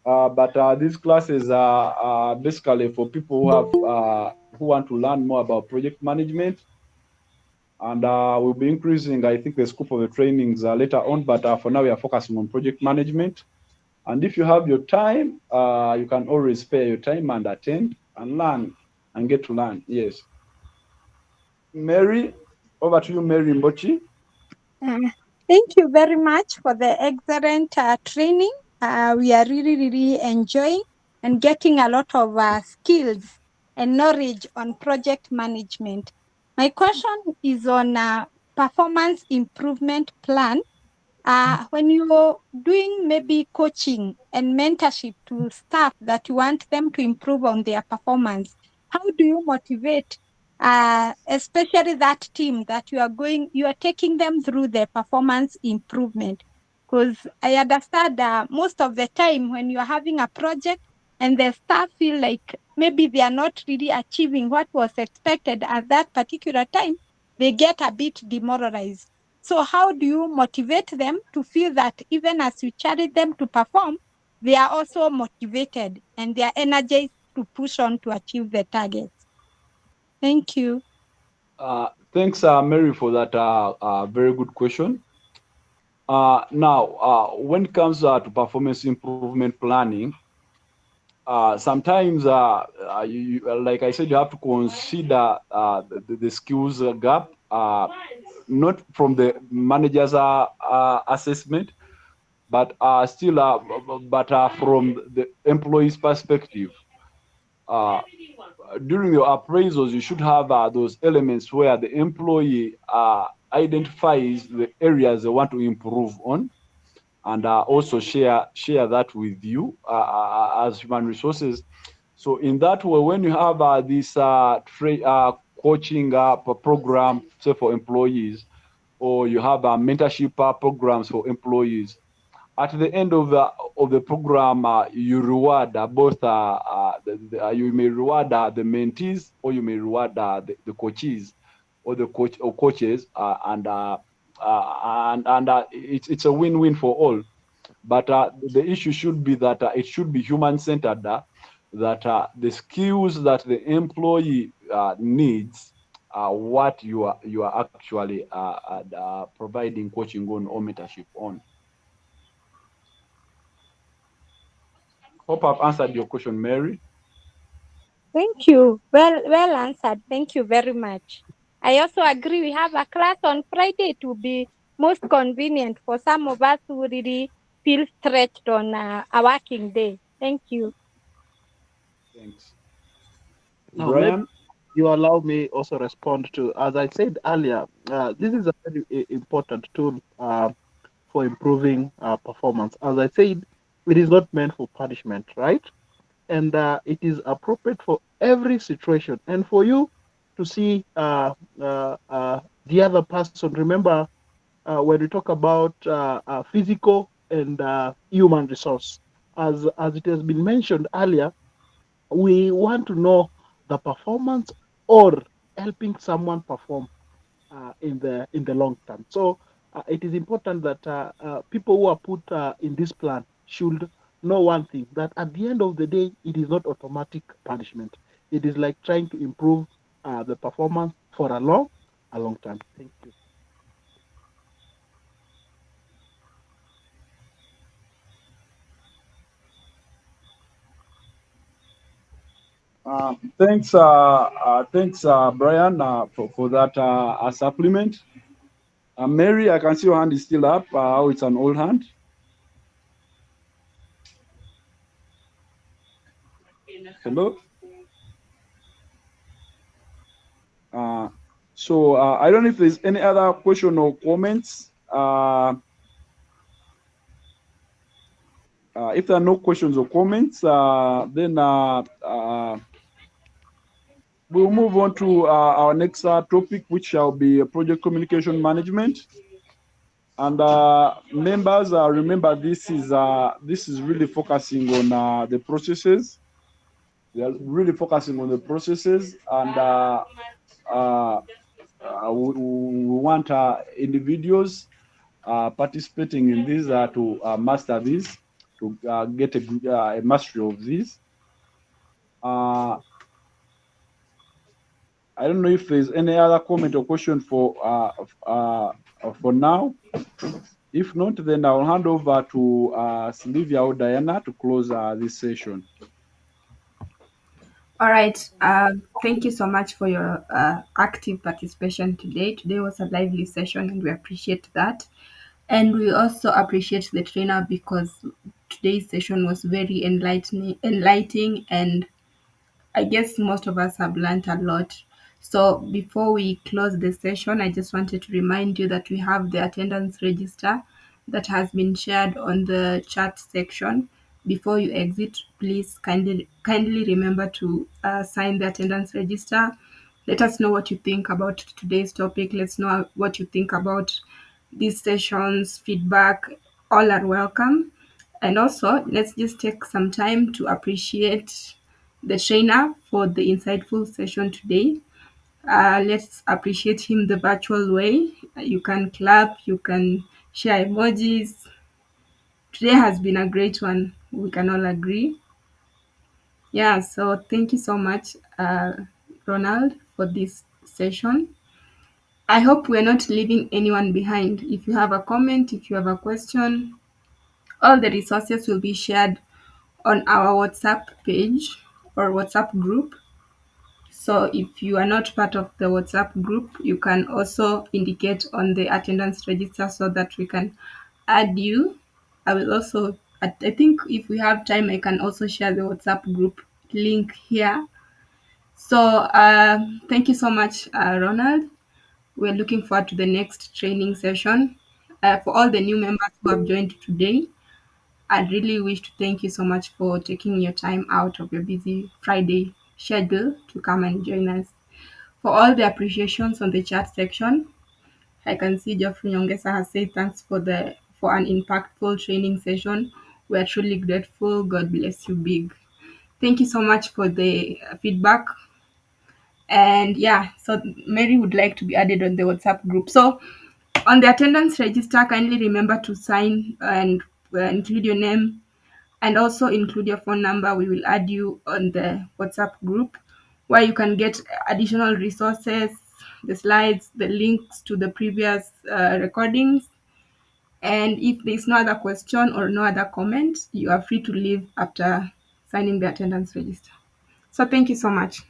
C: but these classes are basically for people who want to learn more about project management, and we'll be increasing, I think, the scope of the trainings later on. But for now, we are focusing on project management. And if you have your time, you can always spare your time and attend and learn and get to learn. Yes. Mary, over to you, Mary Mbochi.
I: Uh, Thank you very much for the excellent training. We are really, really enjoying and getting a lot of skills and knowledge on project management. My question is on performance improvement plan. When you're doing maybe coaching and mentorship to staff that you want them to improve on their performance, how do you motivate, especially that team that you are taking them through the performance improvement? Because I understand most of the time when you're having a project and the staff feel like maybe they are not really achieving what was expected at that particular time, they get a bit demoralized. So how do you motivate them to feel that even as you challenge them to perform, they are also motivated and they are energized to push on to achieve the targets? Thank you.
C: Thanks, Mary, for that very good question. Now, when it comes to performance improvement planning, sometimes, like I said, you have to consider the skills gap, not from the manager's assessment, but still, from the employee's perspective. Uh, During your appraisals, you should have those elements where the employee identifies the areas they want to improve on, and also share that with you as human resources. So in that way, when you have this coaching program, say for employees, or you have mentorship programs for employees, at the end of the program, you reward both. You may reward the mentees, or you may reward the coaches, or the coaches, and it's a win-win for all. But the issue should be that it should be human-centered. That the skills that the employee needs are what you are actually providing coaching on or mentorship on. Hope I've answered your question, Mary.
I: Thank you. Well answered. Thank you very much. I also agree we have a class on Friday to be most convenient for some of us who really feel stretched on a working day. Thank you.
C: Thanks.
G: Now, maybe
C: Brian?
G: you allow me also respond to, as I said earlier, this is a very important tool for improving performance. As I said, it is not meant for punishment, right? And it is appropriate for every situation. And for you to see the other person, remember when we talk about physical and human resource, as it has been mentioned earlier, we want to know the performance or helping someone perform in the long term. So it is important that people who are put in this plan should know one thing, that at the end of the day, it is not automatic punishment. It is like trying to improve the performance for a long time. Thank you.
C: Thanks, Brian, for that supplement. Mary, I can see your hand is still up. Oh, it's an old hand. Hello. Uh, I don't know if there's any other question or comments. if there are no questions or comments, then we'll move on to our next topic, which shall be project communication management. And members, remember this is really focusing on the processes. We are really focusing on the processes, and we want individuals participating in this to master this, to get a mastery of this. I don't know if there's any other comment or question for now. If not, then I'll hand over to Sylvia or Diana to close this session.
A: All right. Thank you so much for your active participation today. Today was a lively session, and we appreciate that. And we also appreciate the trainer because today's session was very enlightening, and I guess most of us have learned a lot. So before we close the session, I just wanted to remind you that we have the attendance register that has been shared on the chat section. Before you exit, please kindly remember to sign the attendance register. Let us know what you think about today's topic. Let's know what you think about these sessions, feedback. All are welcome. And also, let's just take some time to appreciate the trainer for the insightful session today. Let's appreciate him the virtual way. You can clap, you can share emojis. Today has been a great one. We can all agree. Yeah, so thank you so much, Ronald, for this session. I hope we're not leaving anyone behind. If you have a comment, if you have a question, all the resources will be shared on our WhatsApp page or WhatsApp group. So if you are not part of the WhatsApp group, you can also indicate on the attendance register so that we can add you. I will also, I think if we have time, I can also share the WhatsApp group link here. So thank you so much, Ronald. We're looking forward to the next training session. For all the new members who have joined today, I really wish to thank you so much for taking your time out of your busy Friday schedule to come and join us. For all the appreciations on the chat section, I can see Geoffrey Nyongesa has said thanks for an impactful training session. We are truly grateful. God bless you big. Thank you so much for the feedback. And yeah, so Mary would like to be added on the WhatsApp group. So on the attendance register, kindly remember to sign and include your name and also include your phone number. We will add you on the WhatsApp group where you can get additional resources, the slides, the links to the previous recordings. And if there's no other question or no other comment, you are free to leave after signing the attendance register. So thank you so much.